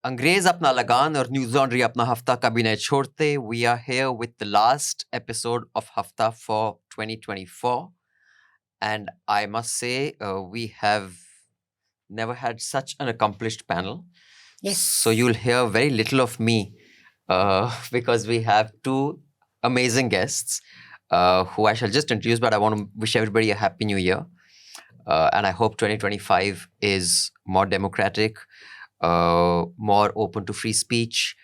अंग्रेज अपना लगान और न्यूज़लॉन्ड्री अपना हफ्ता कभी नहीं छोड़ते. We are here with the last episode of Hafta for 2024. And I must say, we have never had such an accomplished panel. Yes. So you'll hear very little of me because we have two amazing guests who I shall just introduce, but I want to wish everybody a happy new year. And I hope 2025 is more democratic, more open to free speech,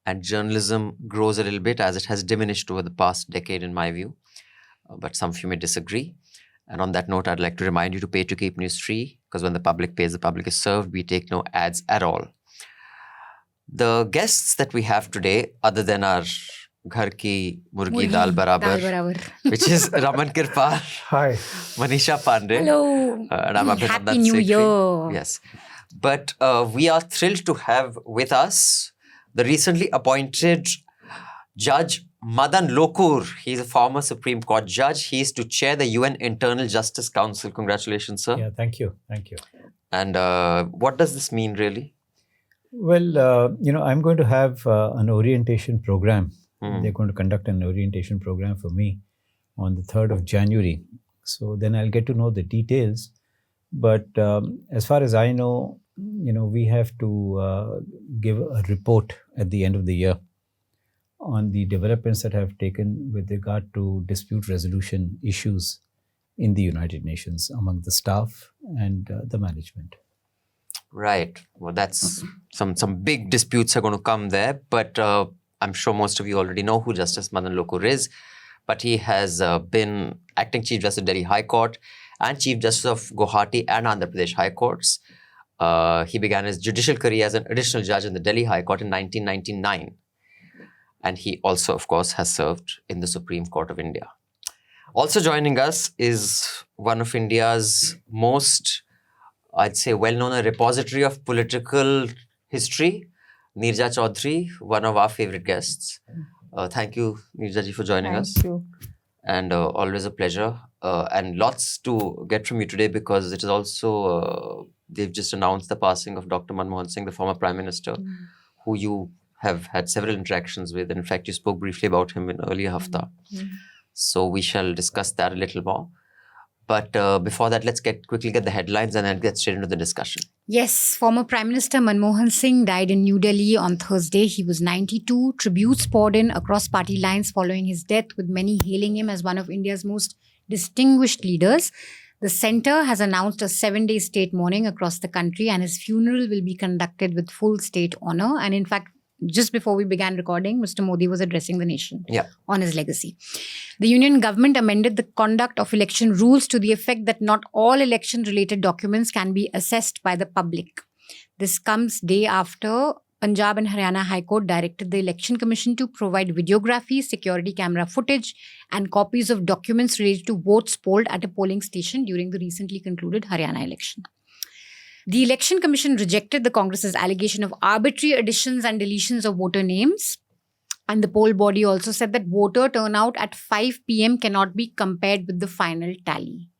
and journalism grows a little bit as it has diminished over the past decade, in my view. But some of you may disagree. And on that note, I'd like to remind you to pay to keep news free, because when the public pays, the public is served. We take no ads at all. The guests that we have today, other than our Ghar ki Murgi Dal Barabar, which is Raman Kirpal. Hi. Manisha Pande. Hello. And I'm Abhinandan. Happy New Sekhri. Year. Yes. But we are thrilled to have with us the recently appointed Judge Madan Lokur. He's a former Supreme Court judge. He is to chair the UN Internal Justice Council. Congratulations, sir. Yeah, thank you. Thank you. And what does this mean, really? Well, I'm going to have an orientation program. They're going to conduct an orientation program for me on the 3rd of January. So then I'll get to know the details. But as far as I know, we have to give a report at the end of the year on the developments that have taken with regard to dispute resolution issues in the United Nations among the staff and the management. Right. Well, that's some big disputes are going to come there. But I'm sure most of you already know who Justice Madan Lokur is. But he has been acting Chief Justice of Delhi High Court and Chief Justice of Guwahati and Andhra Pradesh High Courts. He began his judicial career as an additional judge in the Delhi High Court in 1999. And he also, of course, has served in the Supreme Court of India. Also joining us is one of India's most, I'd say, well-known repository of political history, Neerja Choudhury, one of our favorite guests. Thank you, Neerja ji, for joining us. Thank you. And always a pleasure. And lots to get from you today, because it is also, they've just announced the passing of Dr Manmohan Singh, the former Prime Minister, who you have had several interactions with. In fact, you spoke briefly about him in earlier Hafta. So we shall discuss that a little more. But before that, let's quickly get the headlines and then get straight into the discussion. Yes, former Prime Minister Manmohan Singh died in New Delhi on Thursday. He was 92. Tributes poured in across party lines following his death, with many hailing him as one of India's most distinguished leaders. The centre has announced a 7-day state mourning across the country, and his funeral will be conducted with full state honour. And in fact, just before we began recording, Mr. Modi was addressing the nation on his legacy. The union government amended the conduct of election rules to the effect that not all election-related documents can be assessed by the public. This comes day after Punjab and Haryana High Court directed the Election Commission to provide videography, security camera footage, and copies of documents related to votes polled at a polling station during the recently concluded Haryana election. The Election Commission rejected the Congress's allegation of arbitrary additions and deletions of voter names. And the poll body also said that voter turnout at 5 p.m. cannot be compared with the final tally.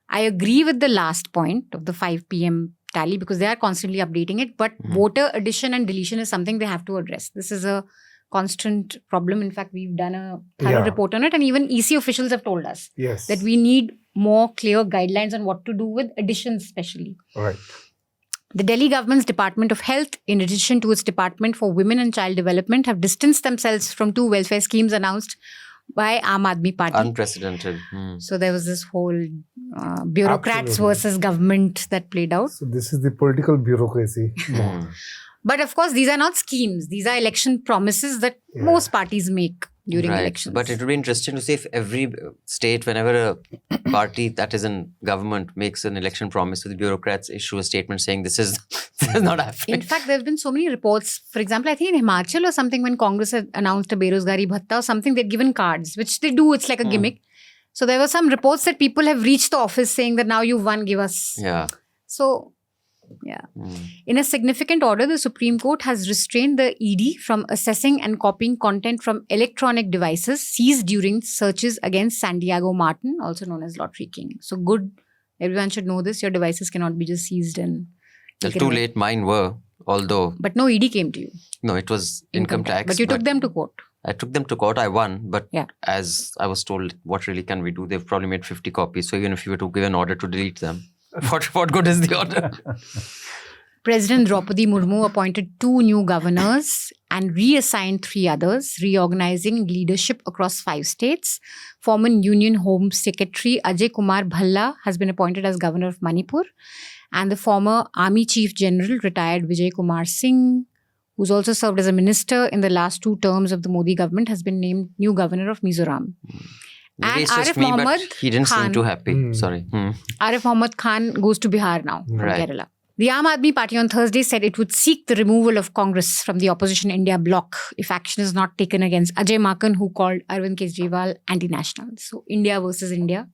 I agree with the last point of the 5 p.m. tally, because they are constantly updating it. But voter addition and deletion is something they have to address. This is a constant problem. In fact, we've done a thorough report on it. And even EC officials have told us that we need more clear guidelines on what to do with additions especially. Right. The Delhi government's Department of Health, in addition to its Department for Women and Child Development, have distanced themselves from 2 welfare schemes announced by Aam Aadmi Party. Unprecedented. So there was this whole bureaucrats versus government that played out. So this is the political bureaucracy. But of course, these are not schemes. These are election promises that most parties make during elections. But it would be interesting to see if every state, whenever a party that is in government makes an election promise, the bureaucrats issue a statement saying this is not happening. In fact, there have been so many reports. For example, I think in Himachal or something, when Congress had announced a Berozgari Bhatta or something, they'd given cards, which they do. It's like a gimmick. So there were some reports that people have reached the office saying that now you've won, give us. So in a significant order, the Supreme Court has restrained the ED from assessing and copying content from electronic devices seized during searches against Santiago Martin, also known as Lottery King. So good, everyone should know this. Your devices cannot be just seized and... Too late, mine were. Although, But no ED came to you. no, it was income tax. But you took them to court. I took them to court. I won. But Yeah. as I was told, what really can we do? They've probably made 50 copies. So even if you were to give an order to delete them, what good is the order? President Draupadi Murmu appointed 2 new governors and reassigned 3 others, reorganizing leadership across 5 states. Former Union Home Secretary Ajay Kumar Bhalla has been appointed as governor of Manipur. And the former Army Chief General, retired Vijay Kumar Singh, who's also served as a minister in the last 2 terms of the Modi government, has been named new governor of Mizoram. Maybe And it's just Arif me, Mohammed but he didn't seem Khan. too happy. Sorry. Arif Mohammed Khan goes to Bihar now from Right. Kerala. The Aam Aadmi Party on Thursday said it would seek the removal of Congress from the opposition India bloc if action is not taken against Ajay Makan, who called Arvind Kejriwal anti-national. So India versus India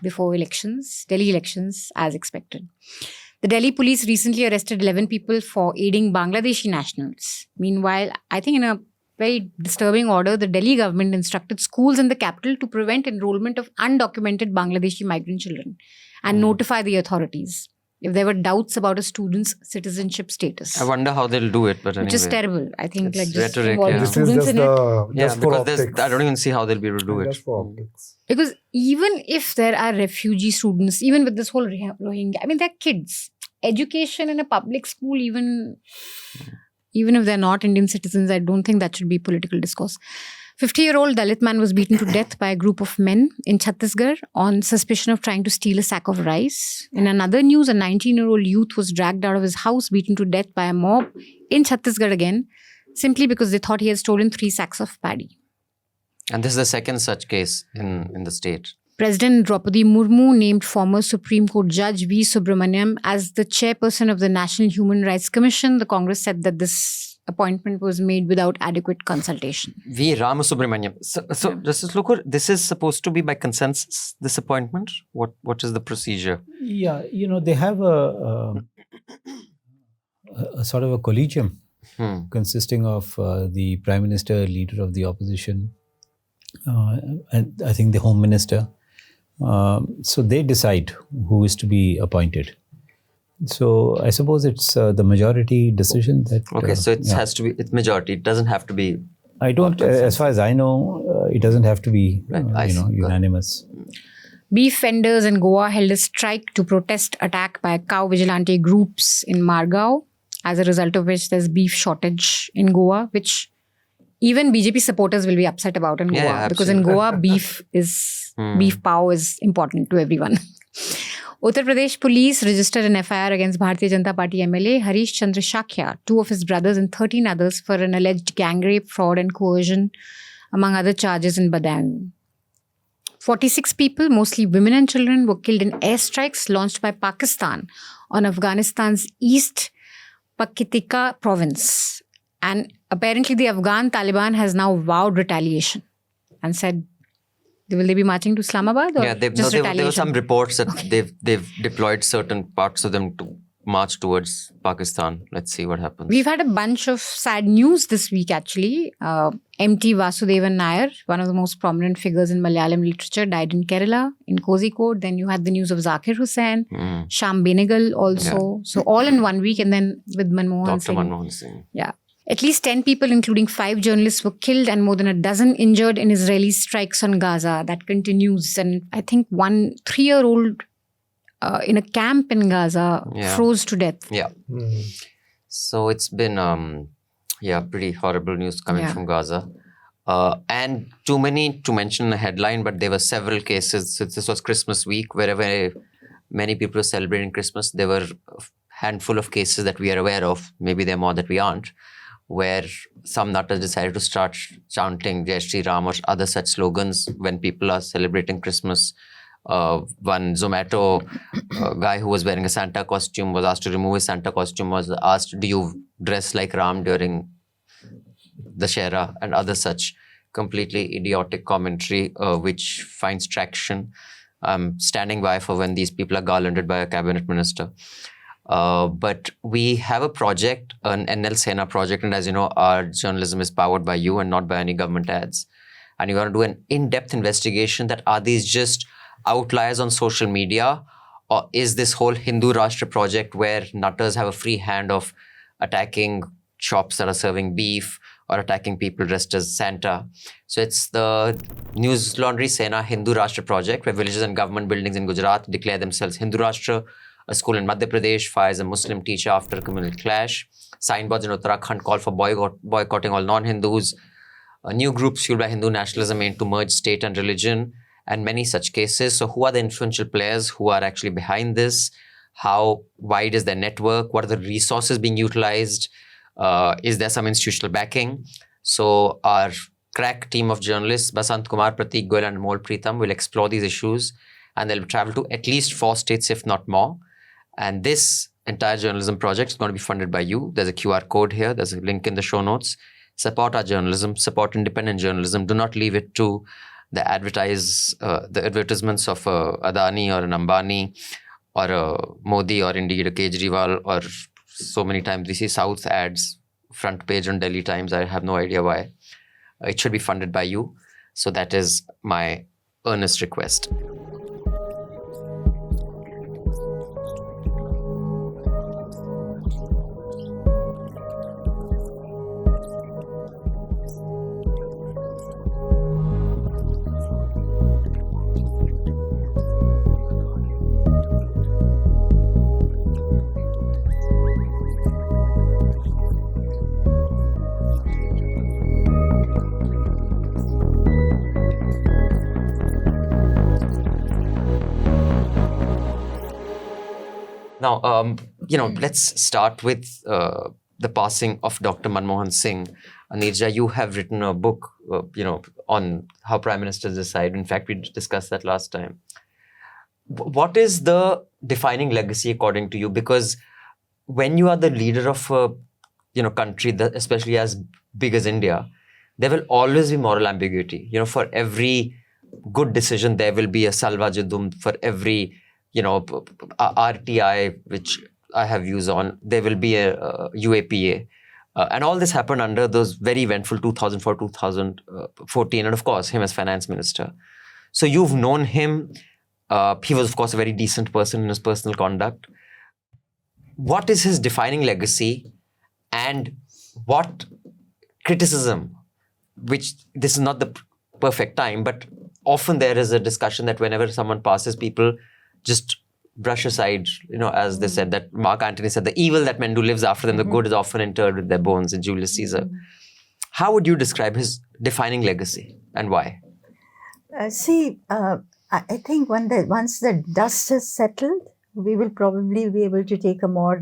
before elections, Delhi elections, as expected. The Delhi police recently arrested 11 people for aiding Bangladeshi nationals. Meanwhile, I think in a very disturbing order, the Delhi government instructed schools in the capital to prevent enrollment of undocumented Bangladeshi migrant children and notify the authorities if there were doubts about a student's citizenship status. I wonder how they'll do it, but anyway. Which is terrible. I think It's like just rhetoric, involving yeah. This is students just in it. just for because optics. I don't even see how they'll be able to do it. Just for optics. Because even if there are refugee students, even with this whole Rohingya, I mean, they're kids. Education in a public school, even if they're not Indian citizens, I don't think that should be political discourse. 50-year-old Dalit man was beaten to death by a group of men in Chhattisgarh on suspicion of trying to steal a sack of rice. In another news, a 19-year-old youth was dragged out of his house, beaten to death by a mob in Chhattisgarh again, simply because they thought he had stolen 3 sacks of paddy. And this is the second such case in the state. President Draupadi Murmu named former Supreme Court Judge V. Subramaniam as the chairperson of the National Human Rights Commission. The Congress said that this appointment was made without adequate consultation. V. Ramasubramaniam. So Justice Lokur, this is supposed to be by consensus, this appointment? What is the procedure? Yeah, they have a sort of a collegium consisting of the Prime Minister, leader of the opposition, and I think the Home Minister. So they decide who is to be appointed. So I suppose it's the majority decision that... Okay, so it has to be, it's majority. It doesn't have to be... I don't, as far as I know, it doesn't have to be, unanimous. Beef vendors in Goa held a strike to protest attack by cow vigilante groups in Margao, as a result of which there's beef shortage in Goa, which even BJP supporters will be upset about in Goa, because in Goa, beef pav is important to everyone. Uttar Pradesh police registered an FIR against Bharatiya Janata Party MLA Harish Chandra Shakya, 2 of his brothers and 13 others for an alleged gang rape, fraud and coercion, among other charges in Badang. 46 people, mostly women and children, were killed in airstrikes launched by Pakistan on Afghanistan's East Paktika province. And apparently the Afghan Taliban has now vowed retaliation and said, will they be marching to Islamabad or just retaliation? There were some reports that they've deployed certain parts of them to march towards Pakistan. Let's see what happens. We've had a bunch of sad news this week actually. M.T. Vasudevan Nair, one of the most prominent figures in Malayalam literature, died in Kerala, in Kozhikode. Then you had the news of Zakir Hussain, Sham Benegal also. Yeah. So all in 1 week, and then with Manmohan Singh. Dr Manmohan Singh. Yeah. At least 10 people, including 5 journalists, were killed and more than a dozen injured in Israeli strikes on Gaza. That continues. And I think one 3-year-old in a camp in Gaza froze to death. Yeah. So it's been, pretty horrible news coming from Gaza. And too many to mention a headline, but there were several cases. Since this was Christmas week, wherever many people were celebrating Christmas, there were a handful of cases that we are aware of. Maybe there are more that we aren't, where some nutters decided to start chanting Jai Shri Ram or other such slogans when people are celebrating Christmas. One Zomato guy who was wearing a Santa costume was asked to remove his Santa costume, was asked, do you dress like Ram during the Shera, and other such completely idiotic commentary which finds traction. Standing by for when these people are garlanded by a cabinet minister. But we have a project, an NL Sena project, and as you know, our journalism is powered by you and not by any government ads. And you want to do an in-depth investigation that are these just outliers on social media, or is this whole Hindu Rashtra project where nutters have a free hand of attacking shops that are serving beef, or attacking people dressed as Santa. So it's the Newslaundry Sena Hindu Rashtra project, where villages and government buildings in Gujarat declare themselves Hindu Rashtra. A school in Madhya Pradesh fires a Muslim teacher after a communal clash. Signboards in Uttarakhand call for boycotting all non-Hindus. New groups fueled by Hindu nationalism aim to merge state and religion, and many such cases. So who are the influential players who are actually behind this? How wide is their network? What are the resources being utilized? Is there some institutional backing? So our crack team of journalists, Basant Kumar, Pratik Goyal and Mol Pritam, will explore these issues, and they'll travel to at least 4 states, if not more. And this entire journalism project is going to be funded by you. There's a QR code here. There's a link in the show notes. Support our journalism. Support independent journalism. Do not leave it to the advertisements of Adani or an Ambani or a Modi or indeed a Kejriwal, or so many times we see South ads front page on Delhi Times. I have no idea why. It should be funded by you. So that is my earnest request. Now, let's start with the passing of Dr. Manmohan Singh. Neerja, you have written a book, on how prime ministers decide. In fact, we discussed that last time. What is the defining legacy according to you? Because when you are the leader of a country, especially as big as India, there will always be moral ambiguity. For every good decision, there will be a salva judum. For every RTI, which I have views on, there will be a UAPA. And all this happened under those very eventful 2004, 2014, and of course, him as finance minister. So you've known him. He was, of course, a very decent person in his personal conduct. What is his defining legacy, and what criticism, which this is not the perfect time, but often there is a discussion that whenever someone passes, people just brush aside, as they said, that Mark Antony said, the evil that men do lives after them, the good is often interred with their bones in Julius Caesar. How would you describe his defining legacy, and why? I think once the dust has settled, we will probably be able to take a more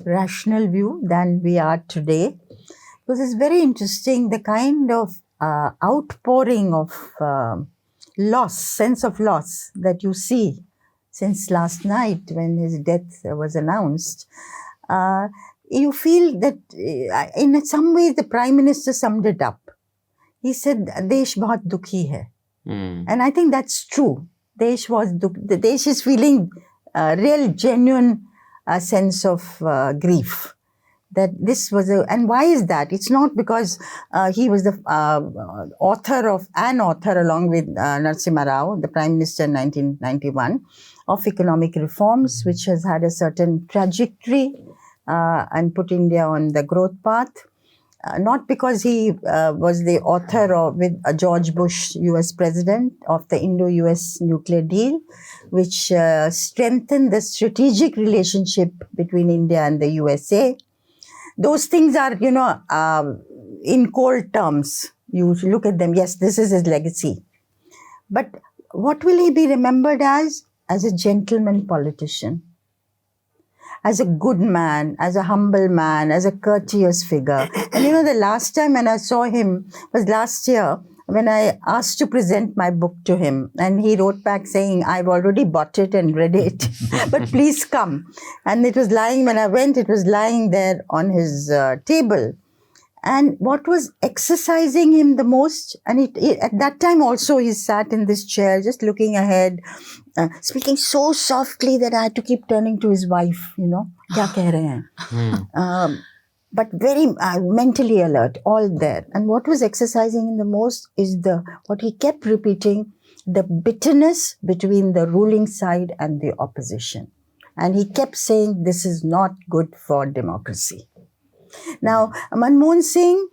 rational view than we are today. Because it's very interesting, the kind of outpouring of sense of loss that you see since last night when his death was announced. You feel that in some ways the Prime Minister summed it up. He said, Desh bahut dukhi hai. And I think that's true. The Desh is feeling real, genuine sense of grief. That this was and why is that? It's not because he was the author along with Narasimha Rao, the Prime Minister in 1991, of economic reforms, which has had a certain trajectory and put India on the growth path. Not because he was the author with George Bush, US President, of the Indo-US nuclear deal, which strengthened the strategic relationship between India and the USA. Those things are, in cold terms. You look at them, yes, this is his legacy. But what will he be remembered as? As a gentleman politician, as a good man, as a humble man, as a courteous figure. And the last time when I saw him was last year, when I asked to present my book to him, and he wrote back saying, I've already bought it and read it, but please come. And it was lying, when I went, it was lying there on his table. And what was exercising him the most, and at that time also he sat in this chair just looking ahead, speaking so softly that I had to keep turning to his wife, kya keh rahe hain? But very mentally alert, all there. And what was exercising him the most is what he kept repeating, the bitterness between the ruling side and the opposition. And he kept saying, this is not good for democracy. Now, Manmohan Singh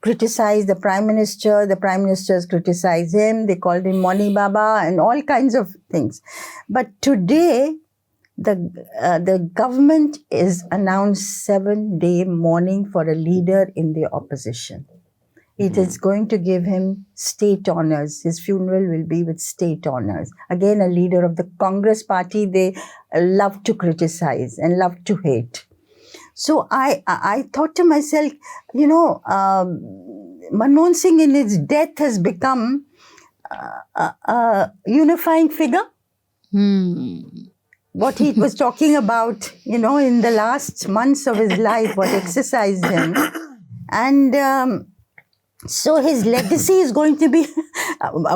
criticized the Prime Minister. The Prime Ministers criticized him. They called him Moni Baba and all kinds of things. But today, the government is announced 7-day mourning for a leader in the opposition. It is going to give him state honors. His funeral will be with state honors. Again, a leader of the Congress party, they love to criticize and love to hate. So I thought to myself, Manmohan Singh in his death has become a unifying figure. What he was talking about, in the last months of his life, what exercised him. And so his legacy is going to be,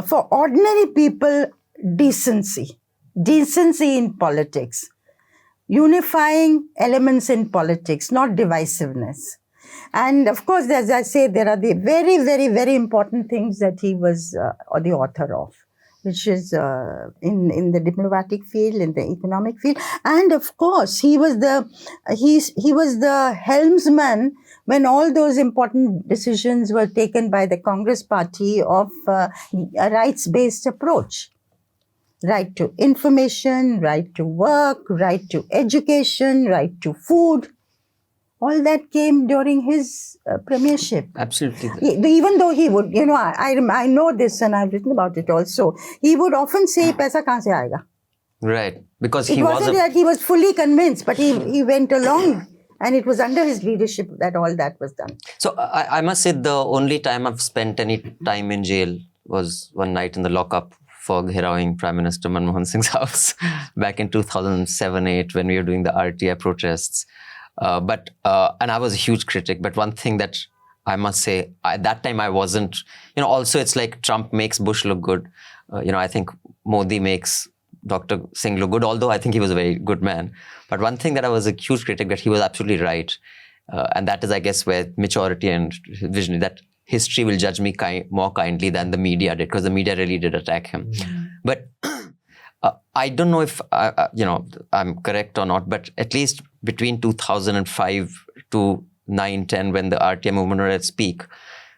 for ordinary people, decency. Decency in politics. Unifying elements in politics, not divisiveness. And of course, as I say, there are the very, very, very important things that he was the author of, which is in the diplomatic field, in the economic field. And of course, he was the helmsman when all those important decisions were taken by the Congress party of a rights-based approach. Right to information, right to work, right to education, right to food. All that came during his premiership. Absolutely. Even though he would, I know this and I've written about it also, he would often say, "Paisa kahan se aayega?" Right. Because it wasn't that he was fully convinced, but he went along. And it was under his leadership that all that was done. So I must say the only time I've spent any time in jail was one night in the lockup for gherawing Prime Minister Manmohan Singh's house back in 2007-8 when we were doing the RTI protests. And I was a huge critic. But one thing that I must say, at that time I wasn't, also it's like Trump makes Bush look good. I think Modi makes Dr. Singh look good, although I think he was a very good man. But one thing that I was a huge critic, that he was absolutely right. And that is, I guess, where maturity and vision, that history will judge me more kindly than the media did, because the media really did attack him. But I don't know if, I'm correct or not, but at least between 2005 to 9-10, when the RTI movement were at peak,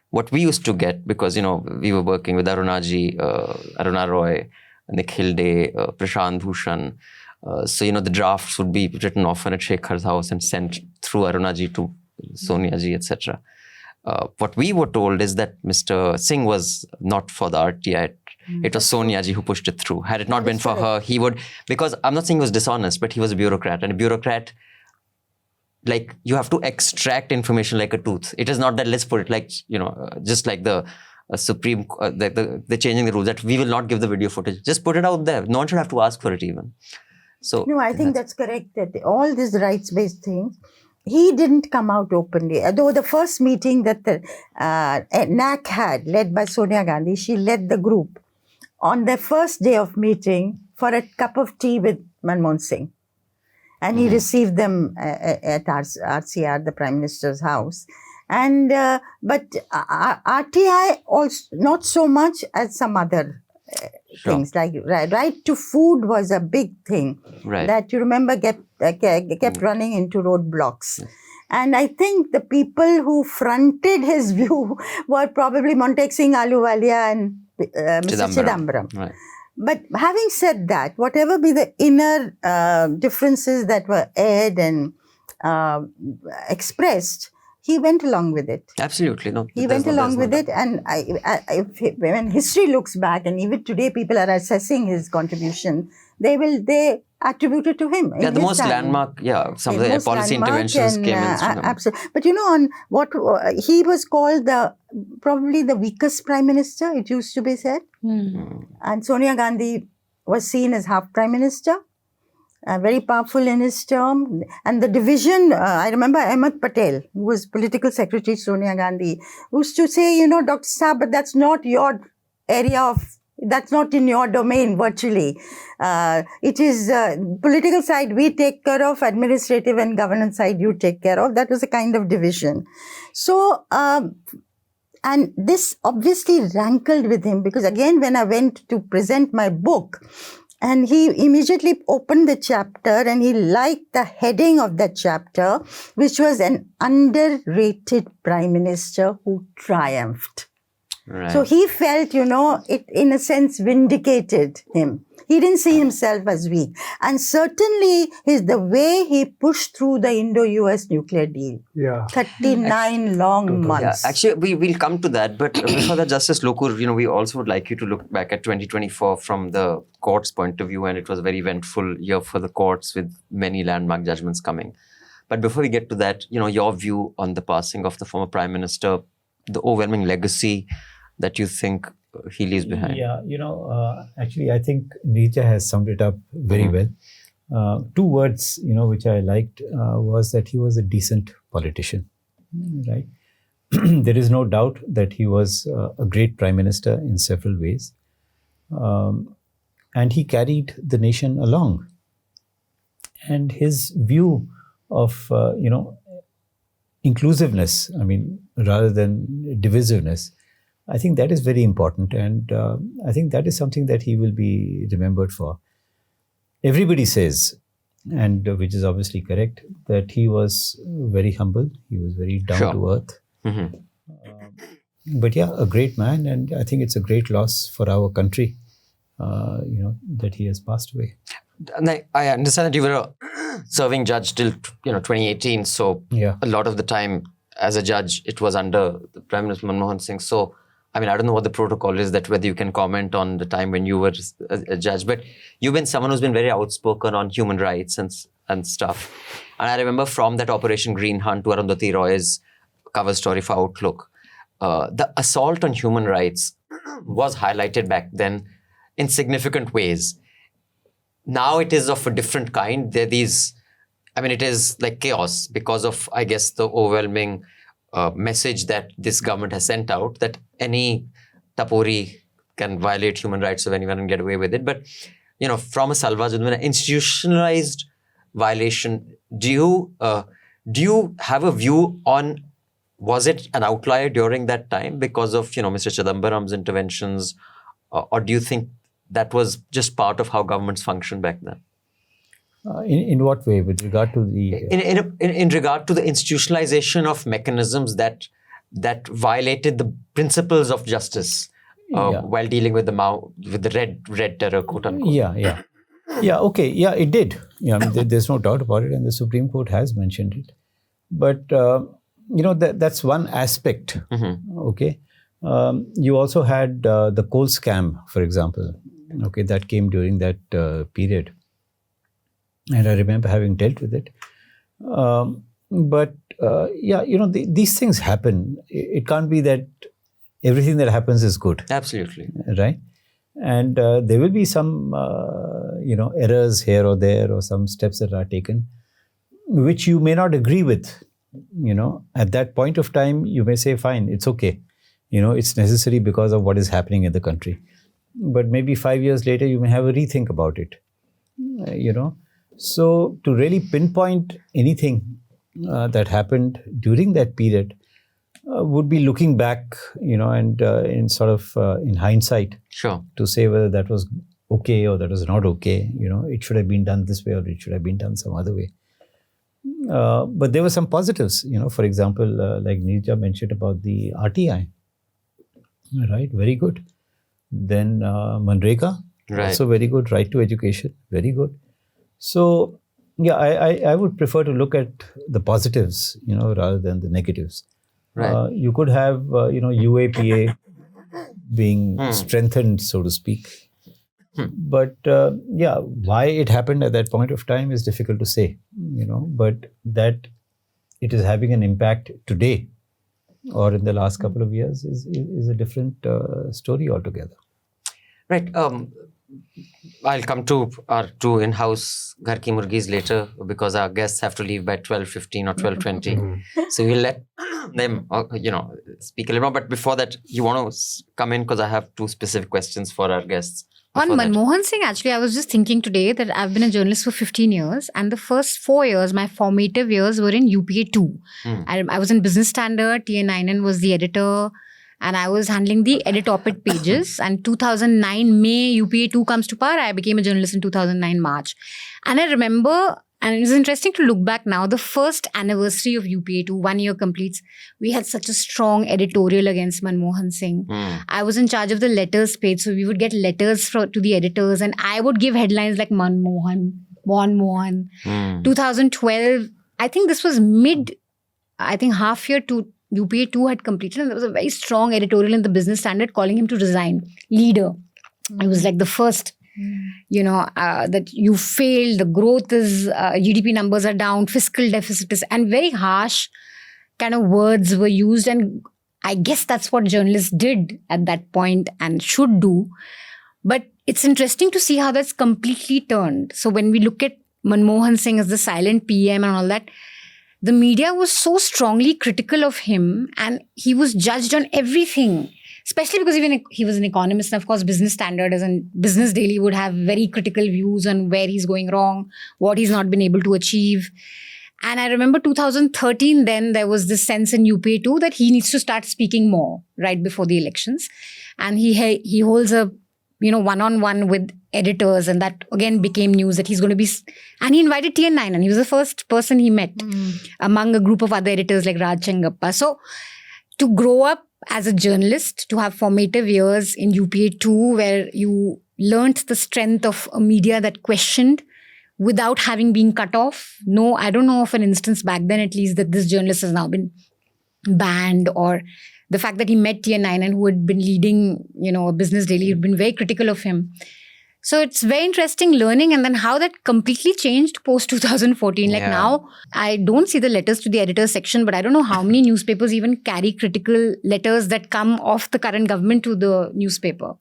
what we used to get, because, we were working with Aruna Roy, Nikhil Day, Prashant Bhushan. So, the drafts would be written often at Shekhar's house and sent through Arunaji to Sonia ji, etc. What we were told is that Mr. Singh was not for the RTI. It was Sonia ji who pushed it through. Had it not been for her, he would, because I'm not saying he was dishonest, but he was a bureaucrat. And a bureaucrat, like, you have to extract information like a tooth. It is not that, let's put it like, just like the Supreme, the changing the rules, that we will not give the video footage. Just put it out there. No one should have to ask for it even. So no, I think that's correct, that all these rights-based things, he didn't come out openly. Though the first meeting that the NAC had, led by Sonia Gandhi, she led the group on their first day of meeting for a cup of tea with Manmohan Singh. And he received them at RCR, the Prime Minister's house. And but RTI also not so much as some other things, like right to food was a big thing that you remember kept running into roadblocks. And I think the people who fronted his view were probably Montek Singh Ahluwalia and Mr. Chidambaram. Right. But having said that, whatever be the inner differences that were aired and expressed, he went along with it. Absolutely. No, he went along with it. And when history looks back, and even today people are assessing his contribution, they attribute it to him. Yeah, the most landmark, some of the policy interventions came in. Absolutely. But on what he was called probably the weakest prime minister, it used to be said. And Sonia Gandhi was seen as half prime minister. Very powerful in his term. And the division, I remember Ahmed Patel, who was political secretary to Sonia Gandhi, used to say, Dr. Saab, but that's not your area of, that's not in your domain virtually. It is political side we take care of, administrative and governance side you take care of. That was a kind of division. So, and this obviously rankled with him, because again, when I went to present my book, And he immediately opened the chapter and he liked the heading of that chapter, which was an underrated prime minister who triumphed. Right. So he felt, it in a sense vindicated him. He didn't see himself as weak. And certainly the way he pushed through the Indo-US nuclear deal. Yeah. 39 long Yeah, months. actually, we'll come to that. But before that, Justice Lokur, we also would like you to look back at 2024 from the court's point of view. And it was a very eventful year for the courts with many landmark judgments coming. But before we get to that, your view on the passing of the former Prime Minister, the overwhelming legacy that you think he leaves behind. Yeah, actually, I think Neerja has summed it up very well. Two words, which I liked was that he was a decent politician, right? There is no doubt that he was a great prime minister in several ways. And he carried the nation along. And his view of, inclusiveness, rather than divisiveness, I think that is very important. And I think that is something that he will be remembered for. Everybody says, and which is obviously correct, that he was very humble. He was very down to earth. But yeah, a great man. And I think it's a great loss for our country, that he has passed away. And I understand that you were a serving judge till 2018. So Yeah. a lot of the time as a judge, it was under the Prime Minister Manmohan Singh. So, I don't know what the protocol is, that whether you can comment on the time when you were a judge, but you've been someone who's been very outspoken on human rights and stuff. And I remember from that Operation Green Hunt to Arundhati Roy's cover story for Outlook, the assault on human rights was highlighted back then in significant ways. Now it is of a different kind. It is like chaos because of, I guess, the overwhelming message that this government has sent out, that any tapori can violate human rights of anyone and get away with it. But, from a Salva Judhman, an institutionalized violation, do you have a view on, was it an outlier during that time because of, Mr. Chidambaram's interventions, or do you think that was just part of how governments functioned back then? In what way? With regard to the... In regard to the institutionalization of mechanisms that violated the principles of justice while dealing with the red terror, quote unquote. Yeah, okay. Yeah, it did. Yeah, there's no doubt about it, and the Supreme Court has mentioned it. But, that's one aspect, okay? You also had the coal scam, for example, okay, that came during that period. And I remember having dealt with it. These things happen. It can't be that everything that happens is good. Absolutely. Right? And there will be some, errors here or there, or some steps that are taken, which you may not agree with. At that point of time, you may say, fine, it's okay. It's necessary because of what is happening in the country. But maybe 5 years later, you may have a rethink about it. So to really pinpoint anything that happened during that period would be looking back, and in sort of in hindsight, sure, to say whether that was okay or that was not okay. It should have been done this way or it should have been done some other way. But there were some positives. For example, like Neerja mentioned about the RTI, right? Very good. Then MGNREGA, also very good. Right to education, very good. So, yeah, I would prefer to look at the positives, rather than the negatives. Right. You could have, UAPA being strengthened, so to speak. But, why it happened at that point of time is difficult to say, but that it is having an impact today or in the last couple of years is a different story altogether. Right. I'll come to our two in-house Ghar Ki Murgis later because our guests have to leave by 12:15 or 12:20. So we'll let them, speak a little more. But before that, you want to come in because I have two specific questions for our guests. On Manmohan Singh, actually, I was just thinking today that I've been a journalist for 15 years and the first 4 years, my formative years were in UPA 2. I was in Business Standard, TN9N was the editor. and I was handling the edit op-ed pages. And 2009 May, UPA 2 comes to power. I became a journalist in 2009 March. And I remember, and it was interesting to look back now, the first anniversary of UPA 2, 1 year completes. We had such a strong editorial against Manmohan Singh. I was in charge of the letters page, so we would get letters to the editors, and I would give headlines like Manmohan. 2012, I think this was half year to UPA 2 had completed, and there was a very strong editorial in the Business Standard calling him to resign. Leader. It was like the first, that you failed, the growth is, GDP numbers are down, fiscal deficit is, and very harsh kind of words were used. And I guess that's what journalists did at that point and should do. But it's interesting to see how that's completely turned. So when we look at Manmohan Singh as the silent PM and all that, the media was so strongly critical of him, and he was judged on everything, especially because even he was an economist. And of course, Business Standard and Business Daily would have very critical views on where he's going wrong, what he's not been able to achieve. And I remember 2013, then there was this sense in UPA too that he needs to start speaking more right before the elections. And he holds a one-on-one with editors, and that again became news that he's going to be, and he invited TN9, and he was the first person he met among a group of other editors like Raj Chengappa. So to grow up as a journalist, to have formative years in UPA 2 where you learnt the strength of a media that questioned without having been cut off. No, I don't know of an instance back then at least that this journalist has now been banned, or the fact that he met TN9 and who had been leading, a Business Daily, had been very critical of him. So it's very interesting learning, and then how that completely changed post 2014. Like now, I don't see the letters to the editor section, but I don't know how many newspapers even carry critical letters that come off the current government to the newspaper.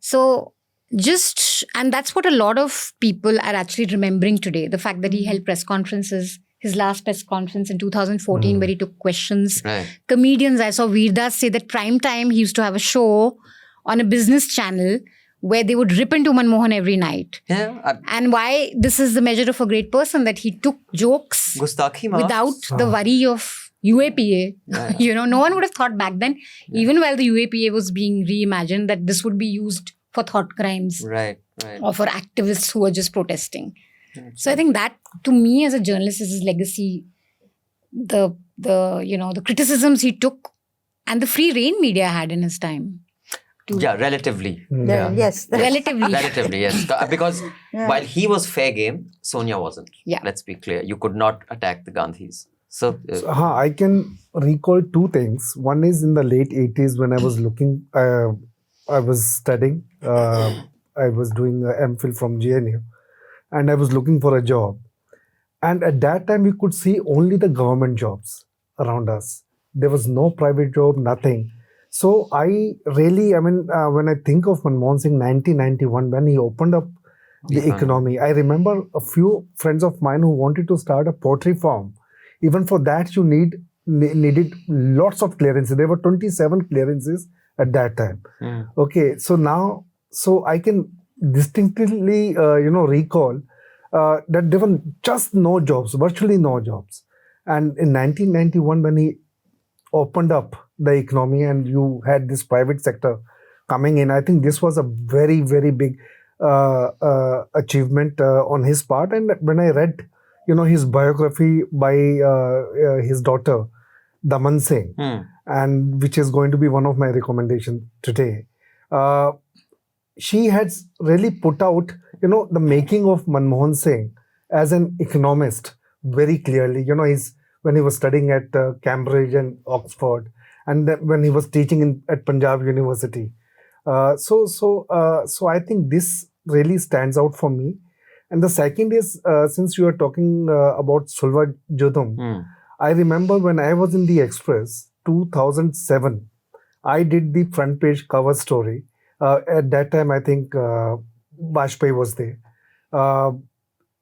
So and that's what a lot of people are actually remembering today. The fact that he held press conferences, his last press conference in 2014 where he took questions. Right. Comedians, I saw Veerdas say that prime time he used to have a show on a business channel where they would rip into Manmohan every night. And why this is the measure of a great person, that he took jokes without the worry of UAPA. Right. No one would have thought back then, even while the UAPA was being reimagined, that this would be used for thought crimes. Right. Or for activists who are just protesting. So I think that, to me as a journalist, is his legacy. The criticisms he took and the free rein media had in his time. Relatively. Yes. Relatively. Relatively, yes. Because while he was fair game, Sonia wasn't. Yeah. Let's be clear. You could not attack the Gandhis. So I can recall two things. One is in the late 80s when I was I was studying. I was doing an MPhil from GNU. And I was looking for a job. And at that time, we could see only the government jobs around us. There was no private job, nothing. So I really, when I think of Manmohan Singh 1991, when he opened up the economy, I remember a few friends of mine who wanted to start a poultry farm. Even for that, you needed lots of clearances. There were 27 clearances at that time. Okay, so I can distinctly, recall that there were just no jobs, virtually no jobs. And in 1991, when he opened up the economy and you had this private sector coming in, I think this was a very, very big achievement on his part. And when I read, his biography by his daughter, Daman Singh, and which is going to be one of my recommendations today, she had really put out, the making of Manmohan Singh as an economist very clearly. When he was studying at Cambridge and Oxford, and when he was teaching at Punjab University. So I think this really stands out for me. And the second is, since you are talking about Sulva Judham, I remember when I was in the Express, 2007, I did the front page cover story. At that time, I think Vajpayee was there.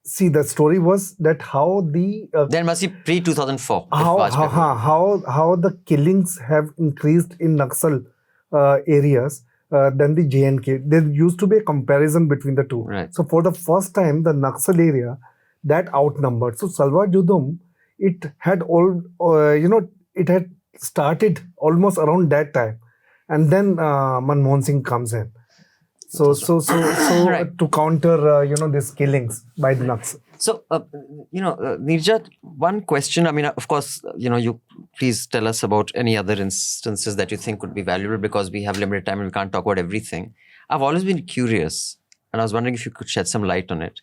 See, the story was that how the... There must be pre-2004. How the killings have increased in Naxal areas than the J&K. There used to be a comparison between the two. Right. So for the first time, the Naxal area, that outnumbered. So Salwa Judham, it had it had started almost around that time. And then Manmohan Singh comes in. So Right. to counter these killings by the Naxal. So, Neerja, one question. I mean, of course, you please tell us about any other instances that you think would be valuable, because we have limited time and we can't talk about everything. I've always been curious, and I was wondering if you could shed some light on it,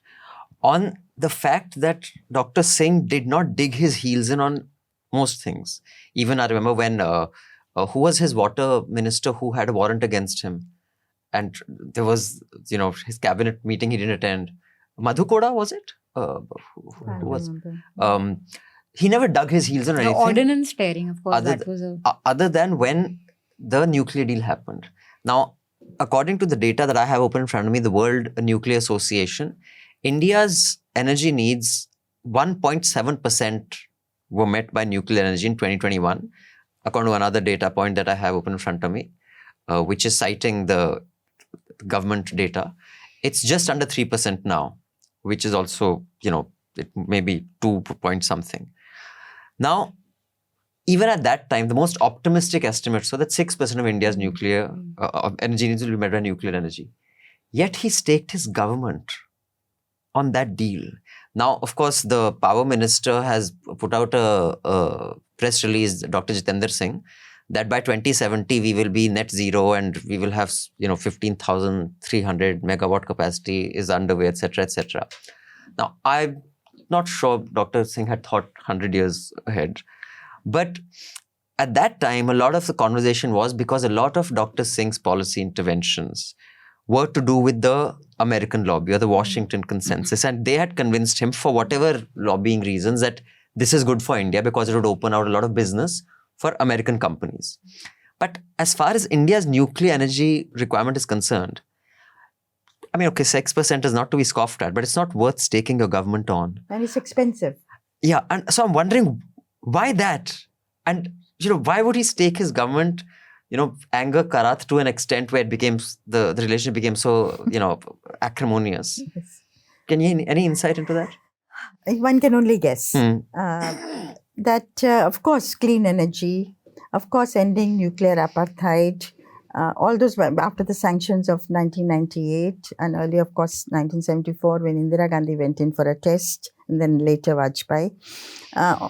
on the fact that Dr. Singh did not dig his heels in on most things. Even I remember when, who was his water minister who had a warrant against him? And there was, his cabinet meeting he didn't attend. Madhukoda, was it? Who was? He never dug his heels in The anything. ordinance tearing, of course, that was a... Other than when the nuclear deal happened. Now, according to the data that I have open in front of me, the World Nuclear Association, India's energy needs, 1.7% were met by nuclear energy in 2021, according to another data point that I have open in front of me, which is citing the government data. It's just under 3% now, which is also, it may be 2 point something. Now, even at that time, the most optimistic estimates were that 6% of India's nuclear energy needs will be met by nuclear energy. Yet he staked his government on that deal. Now, of course, the power minister has put out a press release, Dr. Jitendra Singh, that by 2070 we will be net zero and we will have 15,300 megawatt capacity is underway, etc., etc. Now, I'm not sure Dr. Singh had thought 100 years ahead, but at that time a lot of the conversation was because a lot of Dr. Singh's policy interventions were to do with the American lobby or the Washington consensus, and they had convinced him, for whatever lobbying reasons, that this is good for India because it would open out a lot of business for American companies. But as far as India's nuclear energy requirement is concerned, I mean, okay, 6% is not to be scoffed at, but it's not worth staking your government on. And it's expensive. Yeah, and so I'm wondering, why that? And, why would he stake his government, anger Karath to an extent where it became, the relationship became so, acrimonious? Yes. Can you, any insight into that? One can only guess. That, of course, clean energy, of course, ending nuclear apartheid, all those were after the sanctions of 1998 and earlier, of course, 1974 when Indira Gandhi went in for a test, and then later Vajpayee.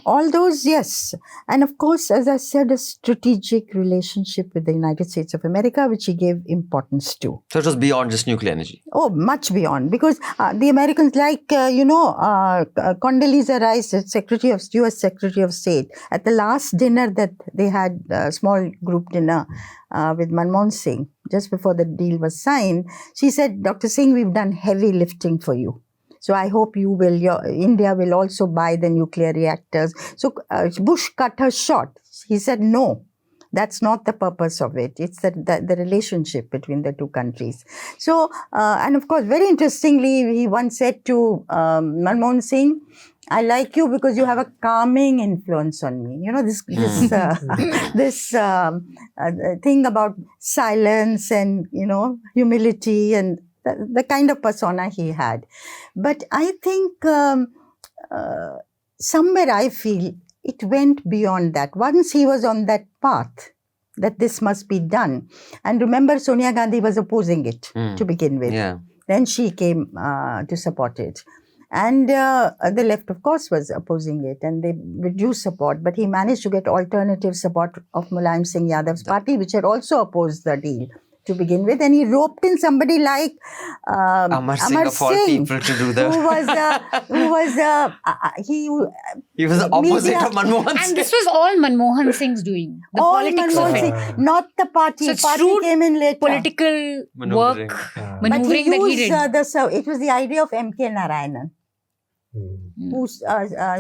All those, yes. And of course, as I said, a strategic relationship with the United States of America, which he gave importance to. So it was beyond just nuclear energy. Oh, much beyond, because the Americans, like, Condoleezza Rice, US Secretary of State, at the last dinner that they had, a small group dinner with Manmohan Singh, just before the deal was signed, she said, Dr. Singh, we've done heavy lifting for you. So I hope India will also buy the nuclear reactors. So Bush cut her short. He said, no, that's not the purpose of it. It's the relationship between the two countries. So, and of course, very interestingly, he once said to Manmohan Singh, I like you because you have a calming influence on me. This thing about silence and, humility and the kind of persona he had. But I think somewhere I feel it went beyond that. Once he was on that path, that this must be done. And remember, Sonia Gandhi was opposing it to begin with. Yeah. Then she came to support it. And the left, of course, was opposing it, and they reduced support. But he managed to get alternative support of Mulayam Singh Yadav's party, which had also opposed the deal to begin with. And he roped in somebody like Amar Singh, of all people, to do that. He was the opposite of Manmohan Singh. And this was all Manmohan Singh's doing. The all politics of Manmohan it. Singh, not the party. So it's party shrewd came in later. Political Maneuvering. work, But maneuvering he that he used did. it was the idea of M.K. Narayanan. Who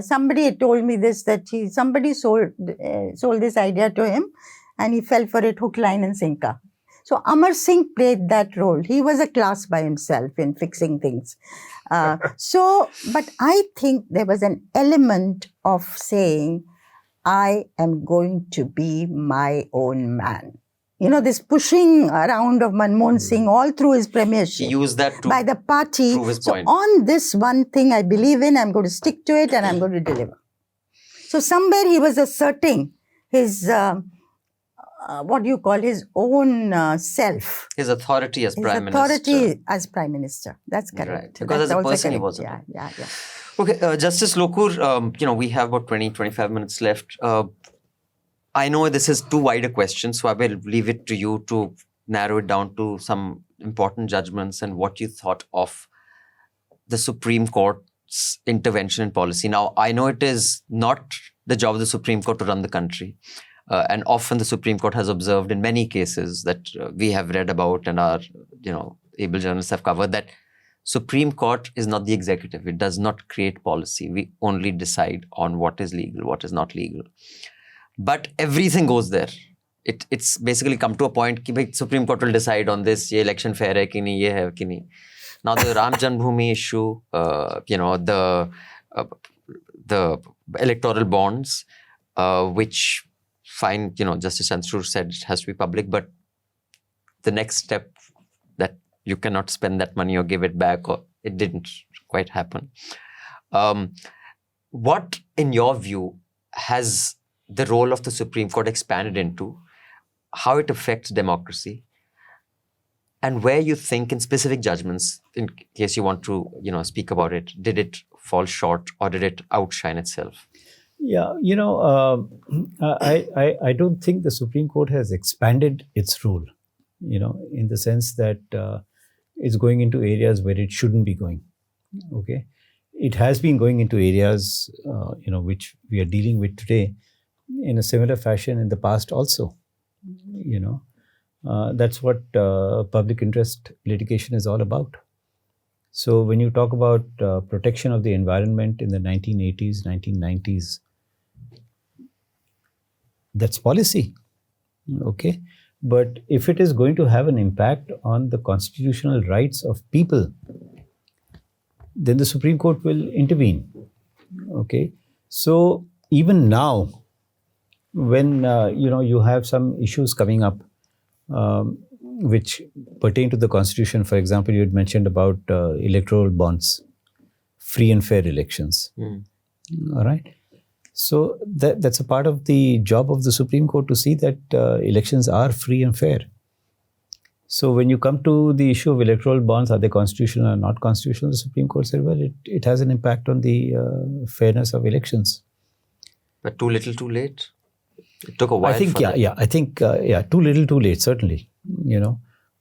somebody had told me this, that somebody sold this idea to him, and he fell for it hook, line, and sinker. So Amar Singh played that role. He was a class by himself in fixing things. But I think there was an element of saying, I am going to be my own man. This pushing around of Manmohan Singh all through his premiership. He used that to by the party. prove his point. On this one thing I believe in, I'm going to stick to it and I'm going to deliver. So somewhere he was asserting his what do you call, his own self. His authority as His Prime authority Minister. as Prime Minister. That's correct. Right. Because That's as a also person, he correct. wasn't. Yeah. Okay, Justice Lokur, we have about 20-25 minutes left. I know this is too wide a question, so I will leave it to you to narrow it down to some important judgments and what you thought of the Supreme Court's intervention in policy. Now, I know it is not the job of the Supreme Court to run the country. And often the Supreme Court has observed in many cases that we have read about and our, able journalists have covered that Supreme Court is not the executive. It does not create policy. We only decide on what is legal, what is not legal. But everything goes there. It's basically come to a point that Supreme Court will decide on this, ye election fair hai ki nahi, ye hai ki nahi. Now the Ram Janmabhoomi issue, the electoral bonds, which fine, Justice Chandrachud said it has to be public, but the next step that you cannot spend that money or give it back, or it didn't quite happen. What, in your view, has the role of the Supreme Court expanded into? How it affects democracy? And where you think in specific judgments, in case you want to, speak about it, did it fall short or did it outshine itself? Yeah, I don't think the Supreme Court has expanded its role, in the sense that it's going into areas where it shouldn't be going. Okay, it has been going into areas, which we are dealing with today in a similar fashion in the past also. That's what public interest litigation is all about. So when you talk about protection of the environment in the 1980s, 1990s, that's policy, okay? But if it is going to have an impact on the constitutional rights of people, then the Supreme Court will intervene, okay? So even now, when you have some issues coming up which pertain to the Constitution, for example, you had mentioned about electoral bonds, free and fair elections, all right? So that's a part of the job of the Supreme Court to see that elections are free and fair. So when you come to the issue of electoral bonds, are they constitutional or not constitutional, the Supreme Court said, well, it has an impact on the fairness of elections. But too little, too late? It took a while. I think, too little, too late, certainly.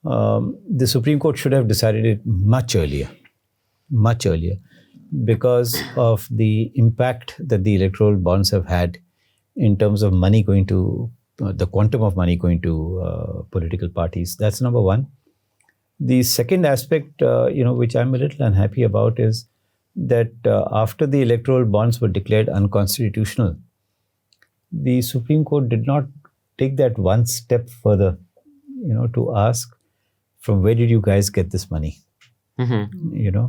The Supreme Court should have decided it much earlier, because of the impact that the electoral bonds have had in terms of money going to, the quantum of money going to political parties. That's number one. The second aspect, which I'm a little unhappy about is that after the electoral bonds were declared unconstitutional, the Supreme Court did not take that one step further, to ask, from where did you guys get this money? Mm-hmm.